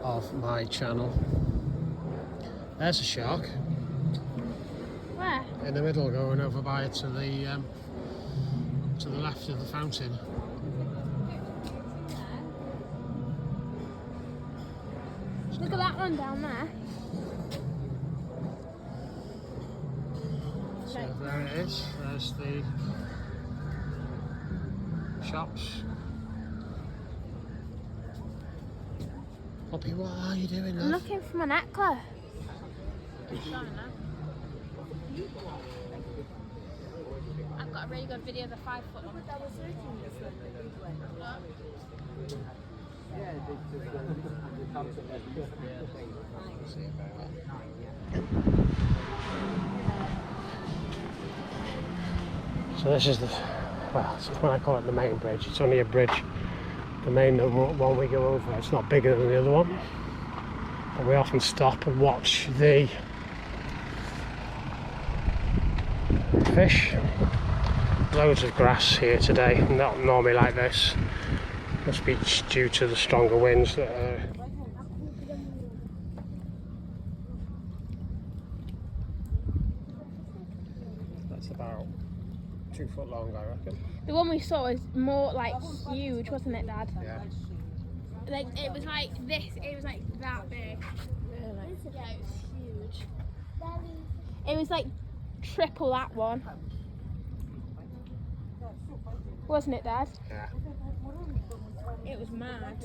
Of my channel. There's a shark. Where? In the middle, going over by to the left of the fountain. Look at that one down there. So there it is. There's the shops. Poppy, what are you doing, love? I'm looking for my necklace. I've got a really good video of the 5 foot one. So this is the, well, it's when I call it the main bridge, it's only a bridge. The main one we go over, it's not bigger than the other one. But we often stop and watch the fish. Loads of grass here today, not normally like this. Must be due to the stronger winds that are... That's about 2 foot long, I reckon. The one we saw was more like huge, wasn't it, Dad? Yeah. Like it was like this. It was like that big. Really? Yeah, it was huge. It was like triple that one. Wasn't it, Dad? Yeah. It was mad.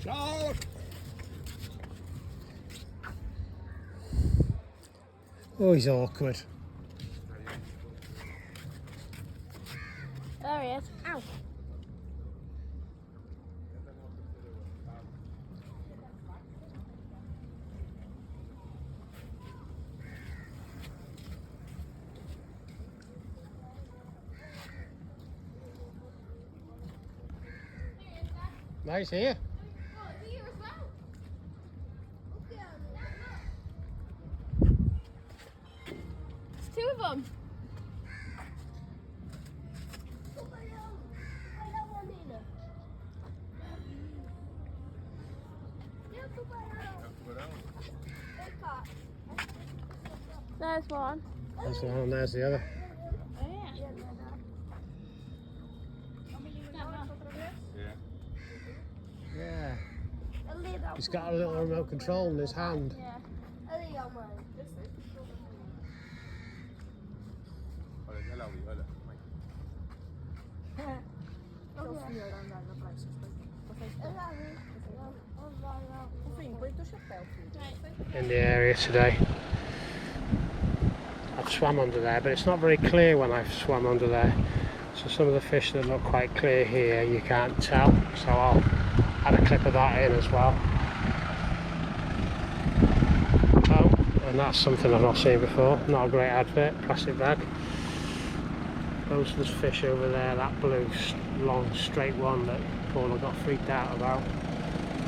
Shark! Oh, he's awkward. Nice here. It's two of them. There's one. There's the one, there's the other. Oh yeah. Yeah. He's got a little remote control in his hand. Yeah. In the area today. I've swam under there, but it's not very clear when I've swum under there. So some of the fish that look quite clear here, you can't tell. So I'll add a clip of that in as well. Oh, and that's something I've not seen before. Not a great advert, plastic bag. Most of this fish over there, that blue, long, straight one that Paula got freaked out about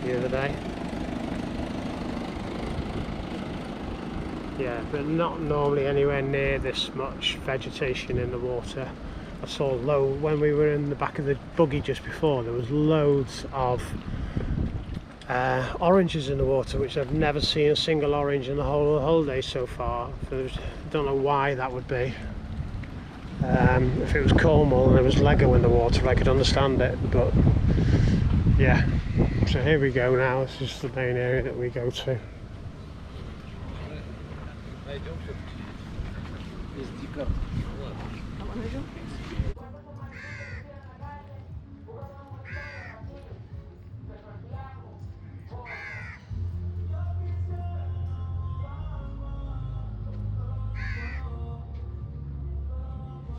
the other day. Yeah, but not normally anywhere near this much vegetation in the water. I saw when we were in the back of the buggy just before, there was loads of oranges in the water, which I've never seen a single orange in the whole holiday so far. I don't know why that would be. If it was Cornwall and there was Lego in the water, I could understand it, but yeah. So here we go now. This is the main area that we go to.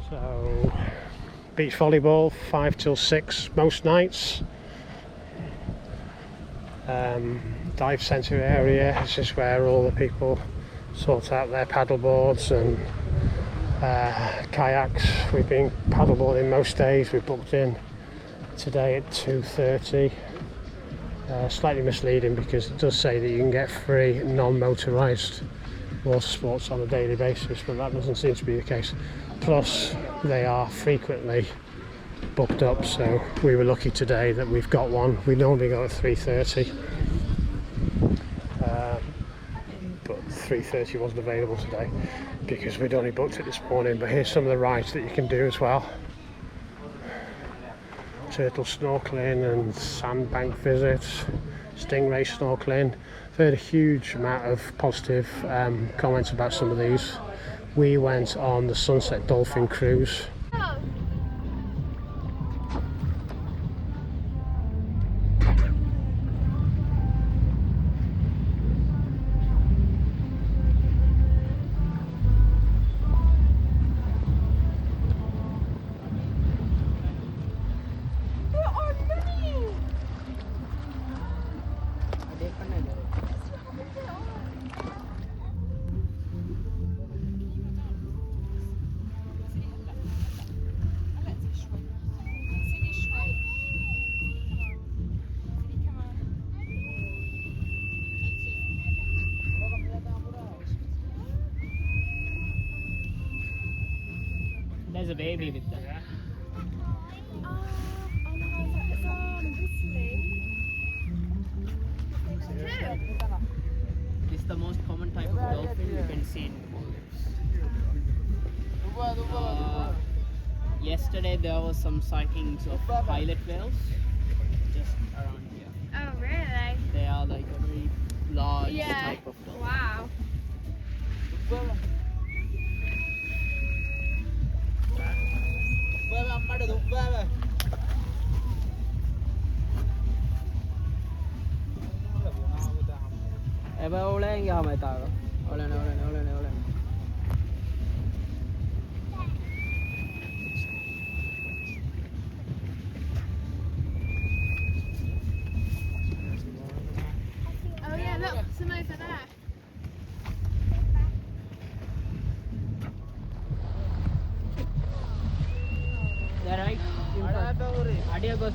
So, beach volleyball 5 till 6 most nights. Dive centre area, this is where all the people sort out their paddle boards and kayaks. We've been paddleboarding most days. We booked in today at 2:30. Slightly misleading because it does say that you can get free non-motorised water sports on a daily basis, but that doesn't seem to be the case. Plus they are frequently booked up, so we were lucky today that we've got one. We normally go at 3:30, but 3:30 wasn't available today because we'd only booked it this morning. But here's some of the rides that you can do as well. Turtle snorkeling and sandbank visits, stingray snorkeling. I've heard a huge amount of positive comments about some of these. We went on the Sunset Dolphin Cruise. Oh. There's a baby with them. This is the most common type of dolphin you can see in Maldives. Yesterday there was some sightings of pilot whales just around here. Oh really? They are like a very large Yeah. type of dolphin. Wow. Oh yeah, look, some over there. They're right. Adios.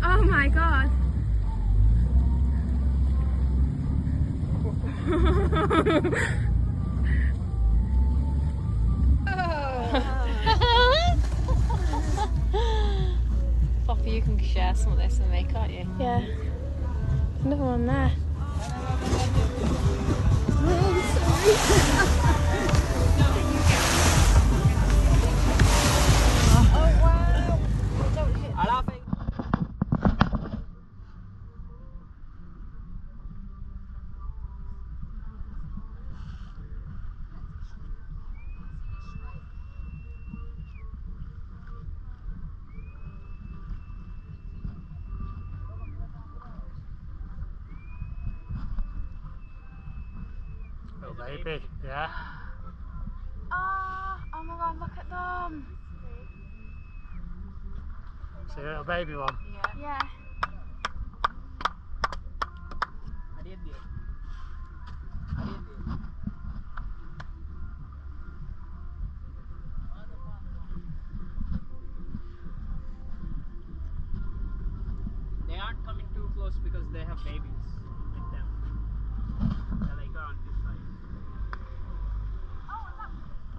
Oh my god. Poppy, you can share some of this with me, can't you? Yeah. Another one there. Oh baby, yeah. Oh my god, look at them. See a little baby one? Yeah. They aren't coming too close because they have babies with them. They're like on this side. Oh, that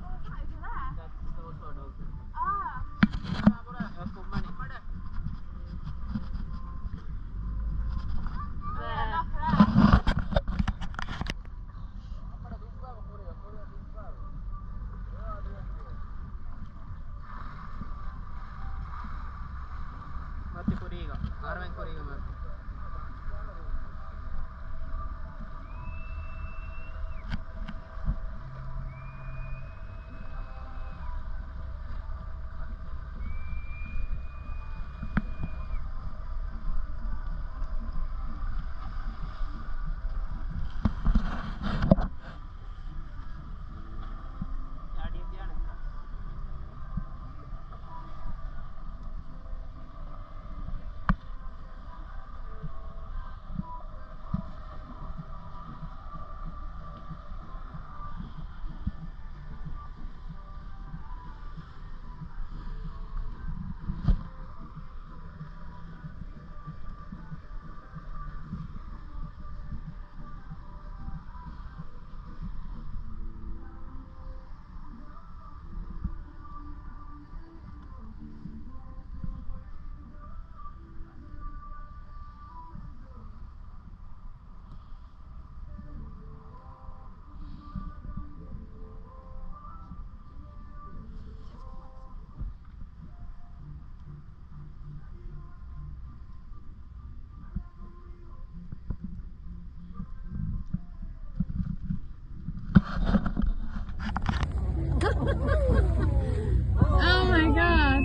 over there. That's also a dolphin. Ah. Oh my god.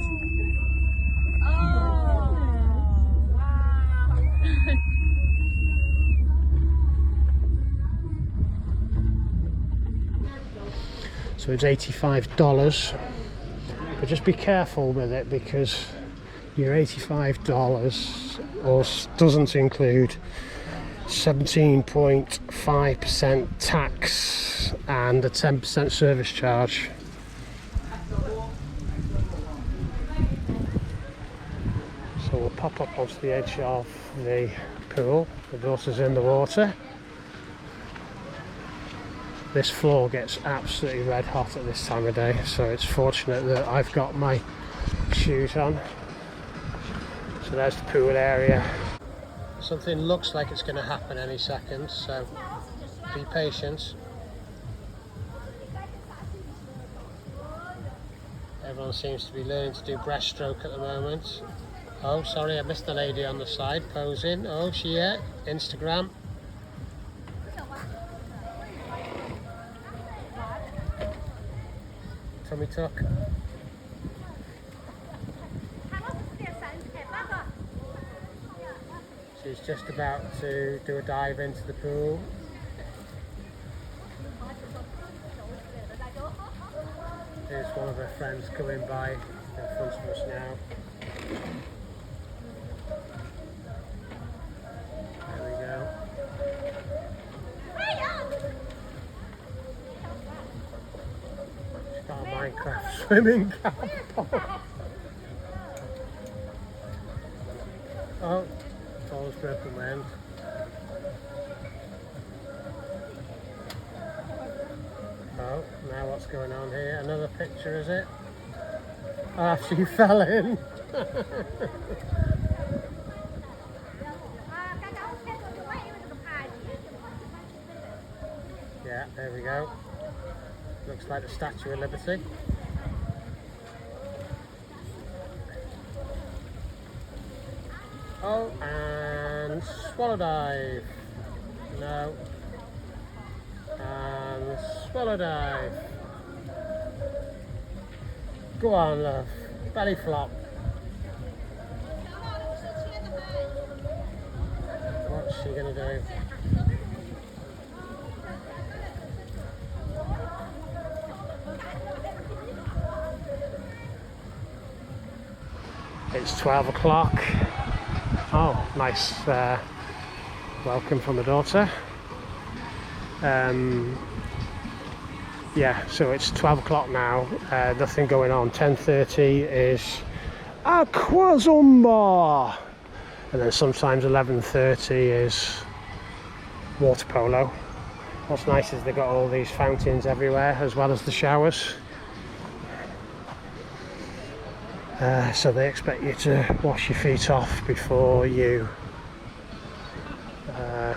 So it's $85, but just be careful with it because your $85 doesn't include 17.5% tax and a 10% service charge. So we'll pop up onto the edge of the pool. The daughter's in the water. This floor gets absolutely red hot at this time of day, so it's fortunate that I've got my shoes on. So there's the pool area. Something looks like it's going to happen any second, so be patient. Everyone seems to be learning to do breaststroke at the moment. Oh, sorry, I missed the lady on the side posing. Oh, she here, Instagram. Tummy tuck. She's just about to do a dive into the pool. Here's one of her friends coming by in front of us now. There we go. She's got a Minecraft swimming cap on. Oh, falls broken wind. Oh, now what's going on here? Another picture, is it? Ah, she fell in. Yeah, there we go. Looks like the Statue of Liberty. Oh, and swallow dive. No. And swallow dive. Go on, love. Belly flop. What's she gonna do? It's 12 o'clock. Oh, nice welcome from the daughter. Yeah, so it's 12 o'clock now, nothing going on. 10:30 is Aquazumba, and then sometimes 11:30 is water polo. What's nice is they've got all these fountains everywhere as well as the showers. So they expect you to wash your feet off before you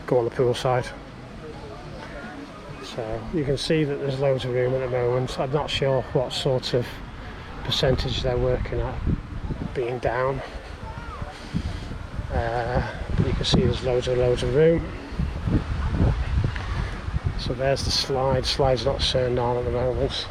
go on the pool side. So you can see that there's loads of room at the moment. I'm not sure what sort of percentage they're working at being down. But you can see there's loads of room. So there's the slide. Slide's not turned on at the moment.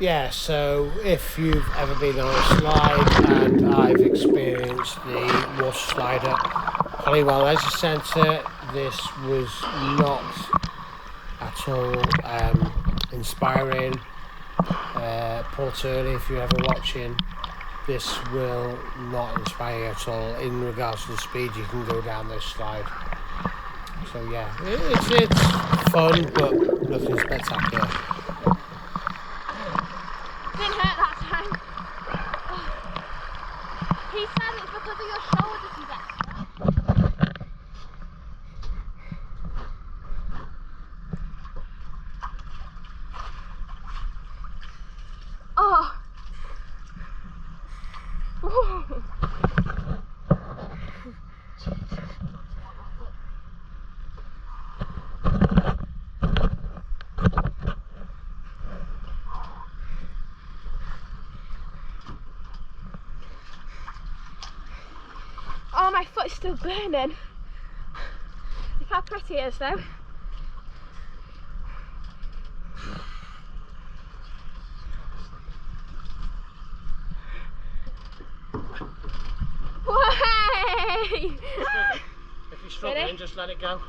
Yeah, so if you've ever been on a slide, and I've experienced the water slide at Holywell Leisure Centre, this was not at all inspiring. Paul Turley, if you're ever watching, this will not inspire you at all in regards to the speed you can go down this slide. So yeah, it's fun, but nothing spectacular. Didn't hurt that time. He said it's because of your shoulders you get stuck. Oh. Whoa. Oh, my foot's still burning. Look how pretty it is though. Way! If you're struggling, Ready? just let it go.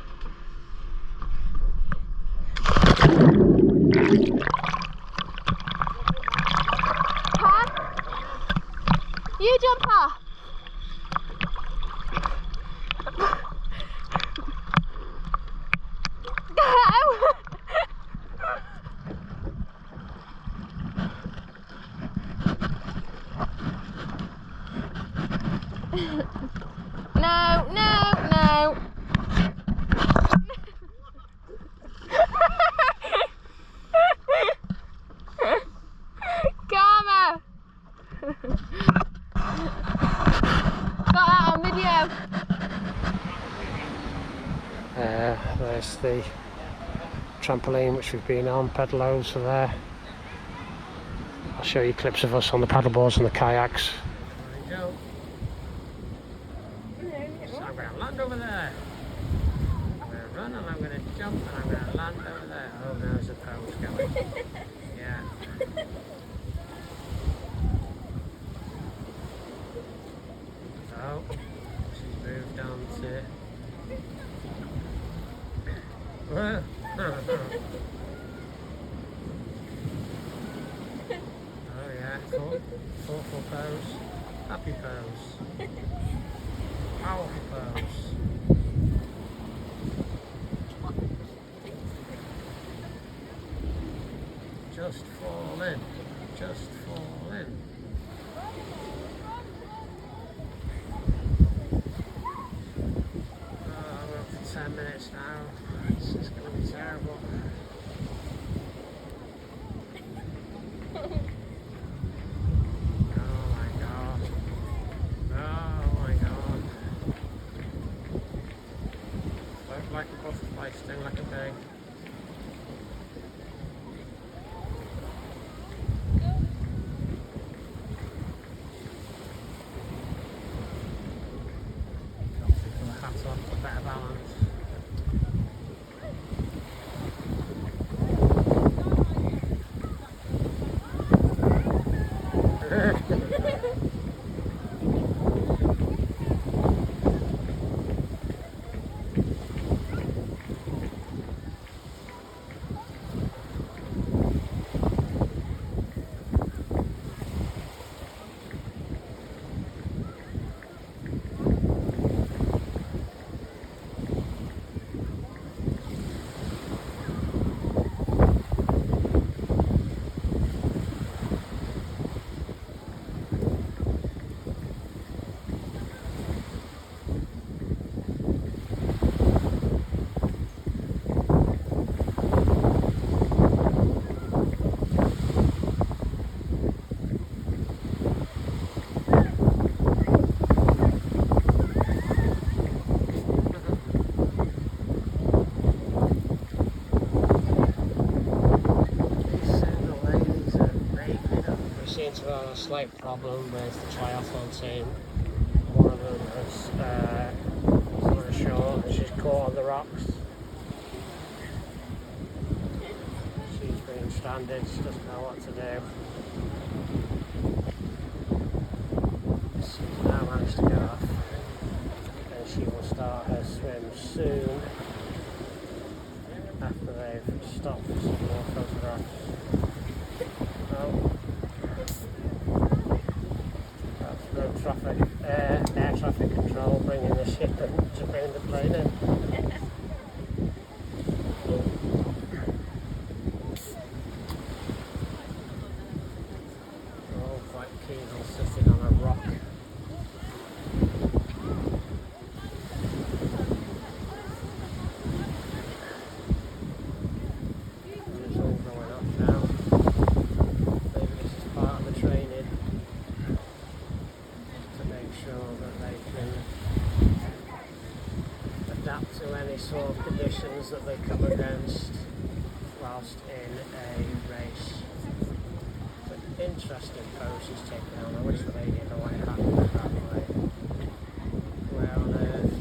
Huh? You jump off. No, no, no. Karma. Got that on video. There's the trampoline which we've been on, pedalos are there. I'll show you clips of us on the paddleboards and the kayaks. There we go. So I'm going to land over there. run and I'm going to jump and I'm going to land over there. Oh, there's a pose going. Yeah. Oh, she's moved on to... Oh yeah, thoughtful pose, happy pose, powerful pose. Just fall in, just fall in. Oh, we're up to 10 minutes now. This is going to be terrible. Oh my god. Oh my god. Float like a butterfly, sting like a bee. Got to pull the hat off for better balance. A slight problem with the triathlon team. One of them has on the shore and she's caught on the rocks. She's been stranded, she doesn't know what to do. She's now managed to get off and she will start her swim soon after they've stopped for some more photographs. Oh. Air traffic control bringing the ship in to bring the plane in. We're all quite keen on sitting on a rock. And it's all going up now. Maybe this is part of the training. Sure that they can adapt to any sort of conditions that they come against whilst in a race. But interesting pose she's taken on. I wish the lady had a white hat that way. Where on earth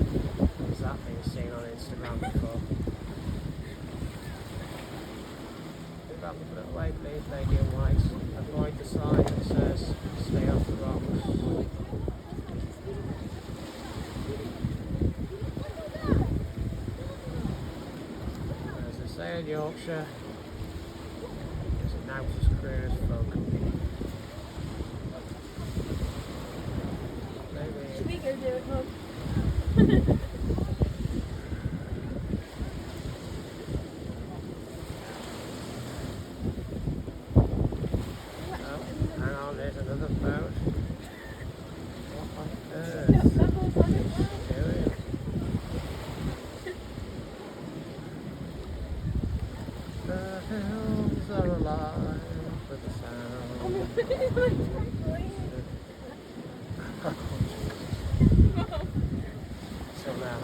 has that been seen on Instagram before? Move out a little way please, lady in white. Avoid the sign that says stay off the rocks. In Yorkshire, it's a Nautilus career as folk. Maybe. Should we go do it, Mum? Oh, hang on, there's another boat. What on earth? No, bubbles on it. Doing? The hills are alive with the sound. So now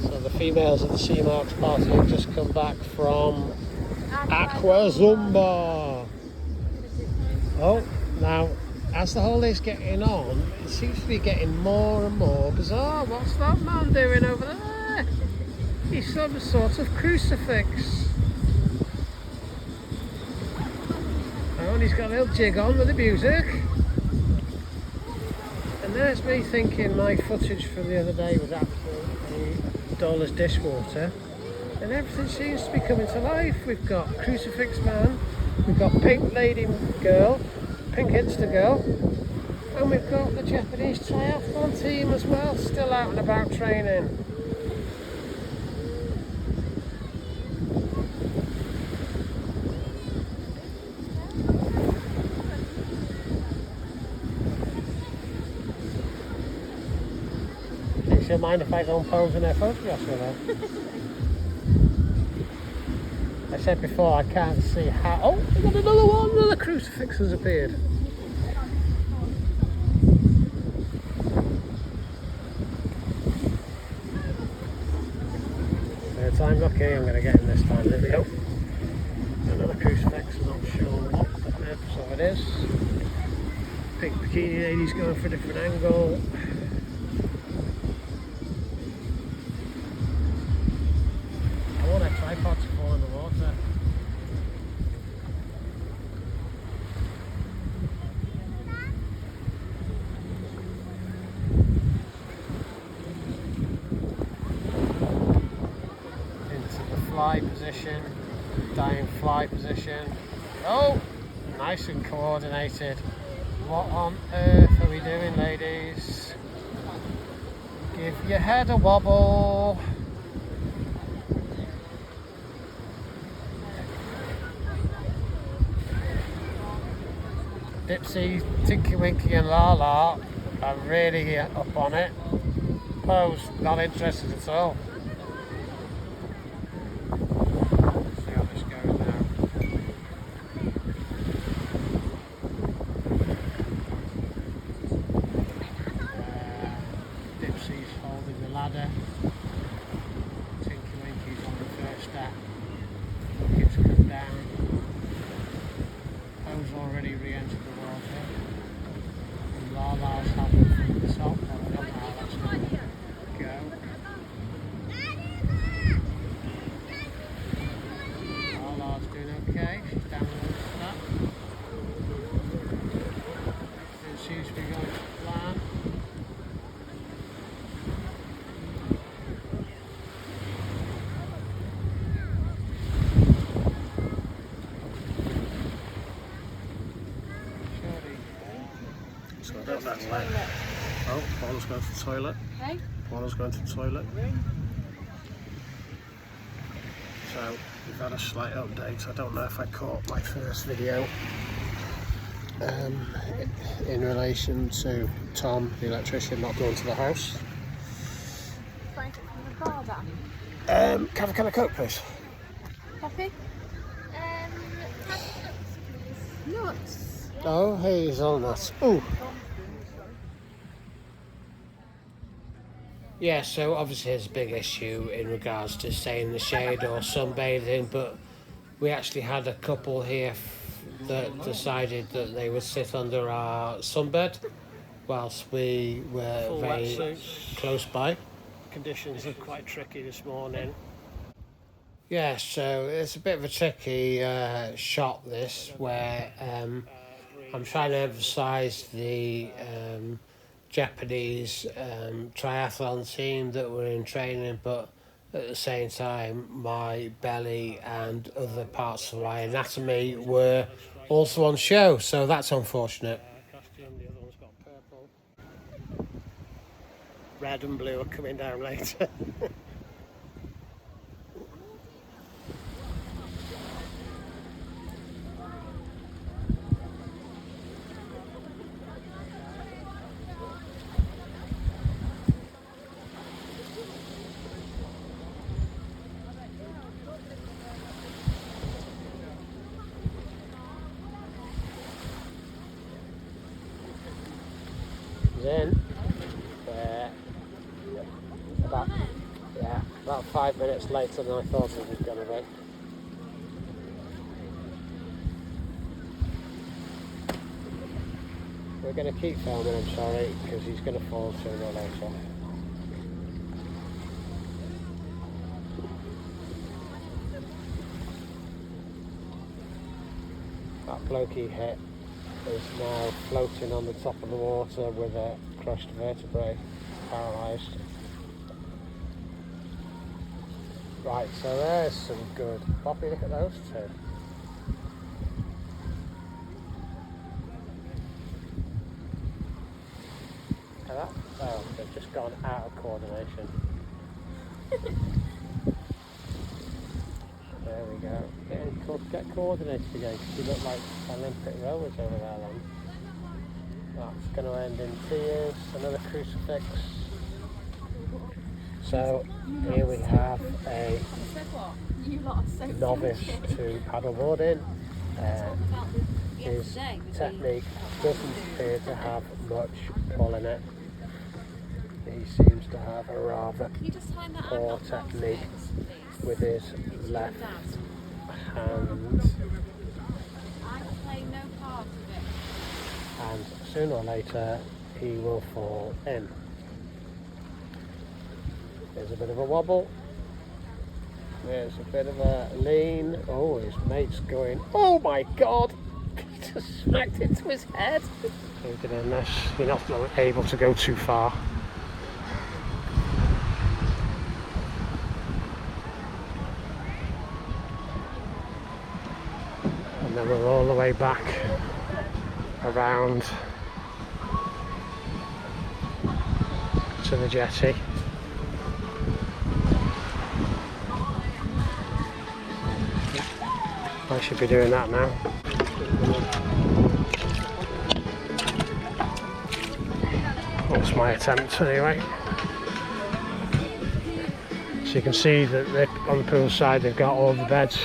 So the females of the Sea Marks party have just come back from Aqua Zumba. Oh, now as the holiday's getting on, it seems to be getting more and more bizarre. What's that man doing over there? He's some sort of crucifix. Oh, and he's got a little jig on with the music. And there's me thinking my footage from the other day was absolutely dull as dishwater. And everything seems to be coming to life. We've got Crucifix Man, we've got Pink Lady Girl, Pink Hipster Girl, and we've got the Japanese triathlon team as well, still out and about training. She'll mind if I don't pose in her photographs with her. I said before I can't see how. Oh, we got another one! Another crucifix has appeared. Third time lucky, I'm going to get him this time. There we go. Another crucifix, I'm not sure what the purpose of it is. Pink bikini lady's going for a different angle. Tripod to fall in the water. Into the fly position, dying fly position. Oh, nice and coordinated. What on earth are we doing, ladies? Give your head a wobble. Dipsy, Tinky Winky and Lala are really up on it. Pose, not interested at all. Let's see how this goes now. Dipsy's holding the ladder. Tinky Winky's on the first step. Looking to come down. Pose already re-entered the water. And Lala's having from the top. I don't know how that's going to go. Lala's doing okay. She's down on the step. It seems to be going to plan. So I don't know. Oh, Paula's going to the toilet. Hey? Paula's going to the toilet. So we've had a slight update. I don't know if I caught my first video in relation to Tom, the electrician, not going to the house. Can I have a Coke, please? Coffee? Nuts. Oh, hazelnuts. Ooh. Yeah, so obviously there's a big issue in regards to staying in the shade or sunbathing, but we actually had a couple here that decided that they would sit under our sunbed whilst we were Full very wetsuits. close by. Conditions are quite tricky this morning. Yeah, so it's a bit of a tricky shot this, where I'm trying to emphasise the Japanese triathlon team that were in training, but at the same time my belly and other parts of my anatomy were also on show, so that's unfortunate. Costume, the other one's got purple. Red and blue are coming down later. He's in. About 5 minutes later than I thought it was going to be. We're going to keep filming, I'm sorry, because he's going to fall sooner or later. That bloke he hit is now floating on the top of the water with a crushed vertebrae, paralysed. Right, so there's some good. Poppy, look at those two. Look at that. Oh, they've just gone out of coordination. There we go. Get coordinated again, because you look like Olympic rowers over there then. That's going to end in tears, another crucifix. So here we have a novice to paddleboarding. His technique doesn't appear to have much pull in it. He seems to have a rather poor technique with his left hand. And sooner or later he will fall in. There's a bit of a wobble. There's a bit of a lean. Oh, his mate's going, oh my god! He just smacked into his head. Keep it in this. You're not able to go too far. And then we're all the way back around to the jetty. I should be doing that now. That's my attempt anyway. So you can see that on the pool side they've got all the beds.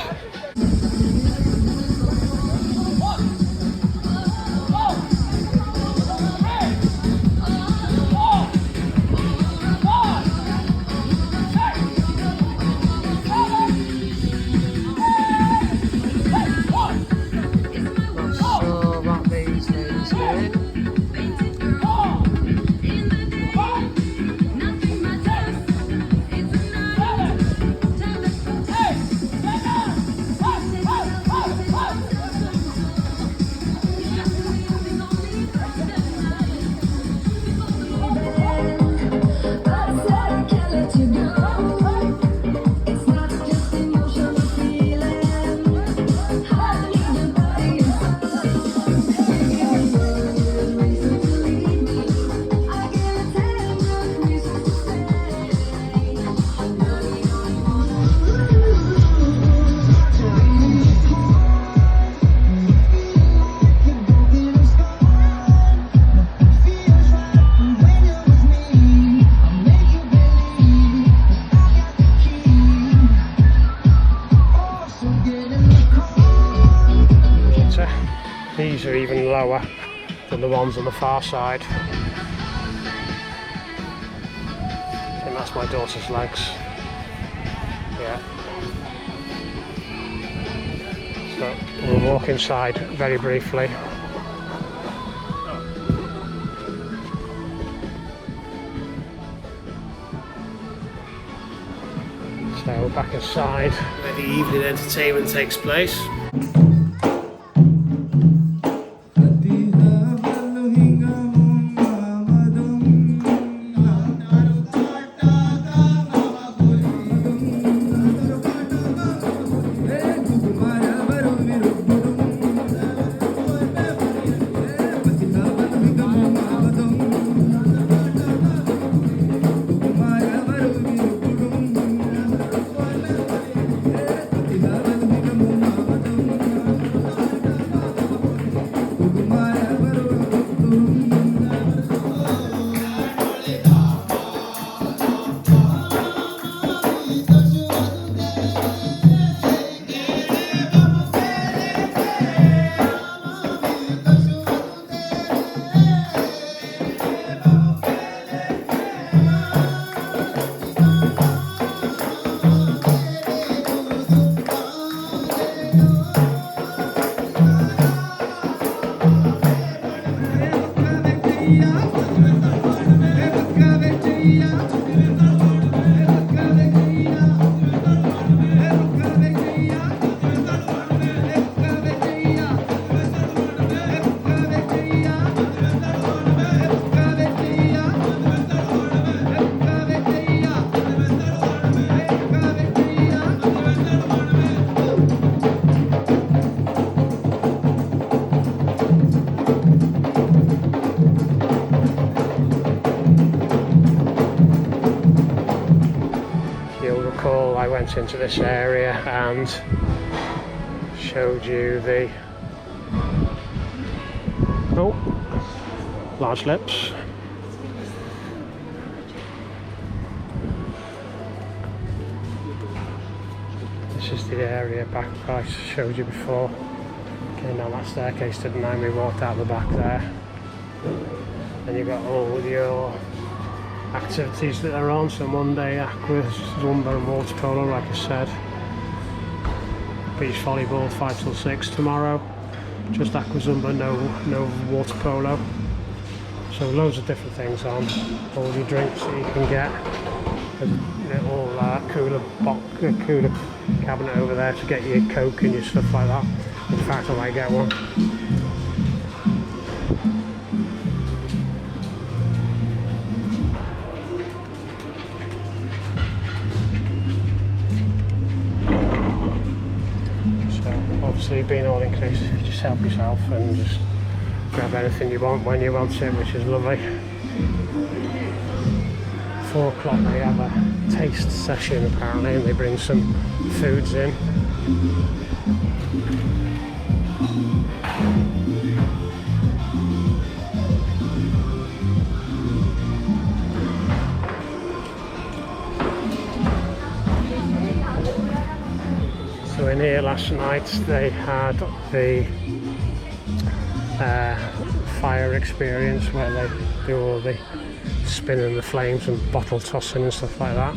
These are even lower than the ones on the far side. And that's my daughter's legs. Yeah. So we'll walk inside very briefly. So we're back inside where the evening entertainment takes place. You'll recall I went into this area and showed you the large lips. This is the area back I showed you before. Came down that staircase to the 9, we walked out the back there. And you've got all your activities that are on, so Monday aqua, zumba and water polo like I said. Beach volleyball 5 till 6 tomorrow. Just aqua zumba, no water polo. So loads of different things on. All your drinks that you can get. There's a little cooler cabinet over there to get your Coke and your stuff like that. In fact, I might get one. Obviously being all inclusive, just help yourself and just grab anything you want when you want it, which is lovely. 4 o'clock they have a taste session apparently, and they bring some foods in. So in here last night they had the fire experience where they do all the spinning the flames and bottle tossing and stuff like that.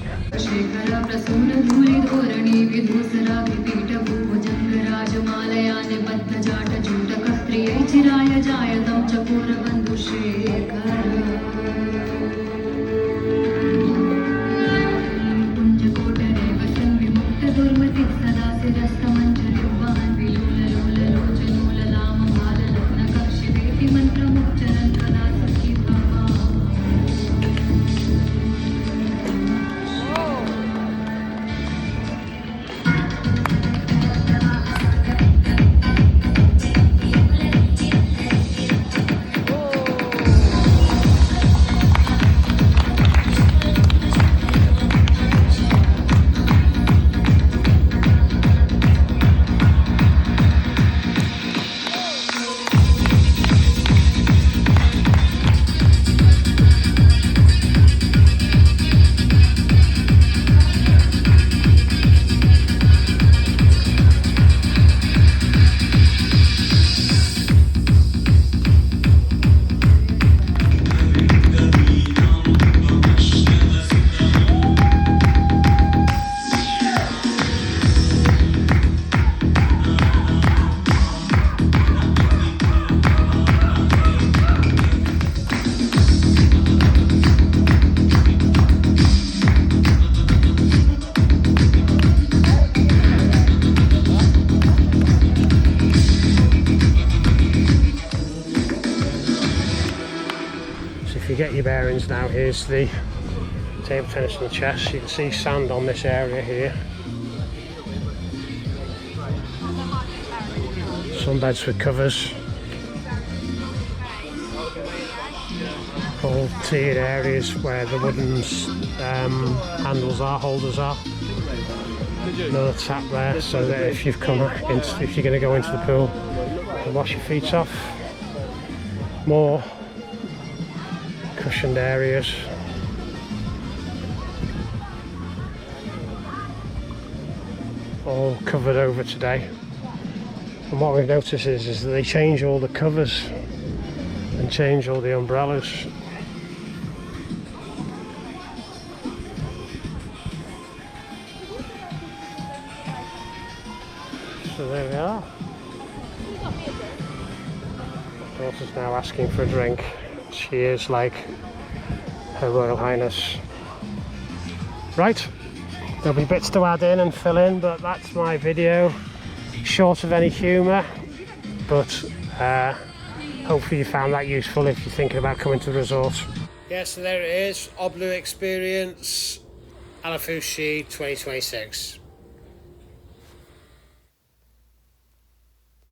Get your bearings now. Here's the table tennis and the chess. You can see sand on this area here. Sunbeds with covers. All tiered areas where the wooden handles are, holders are. Another tap there so that if you're going to go into the pool, you wash your feet off. More cushioned areas. All covered over today. And what we've noticed is that they change all the covers and change all the umbrellas. So there we are. Daughter's now asking for a drink. She is like Her Royal Highness. Right, there'll be bits to add in and fill in, but that's my video. Short of any humour, but hopefully you found that useful if you're thinking about coming to the resort. Yeah, so there it is, Oblu Xperience, Ailafushi 2026.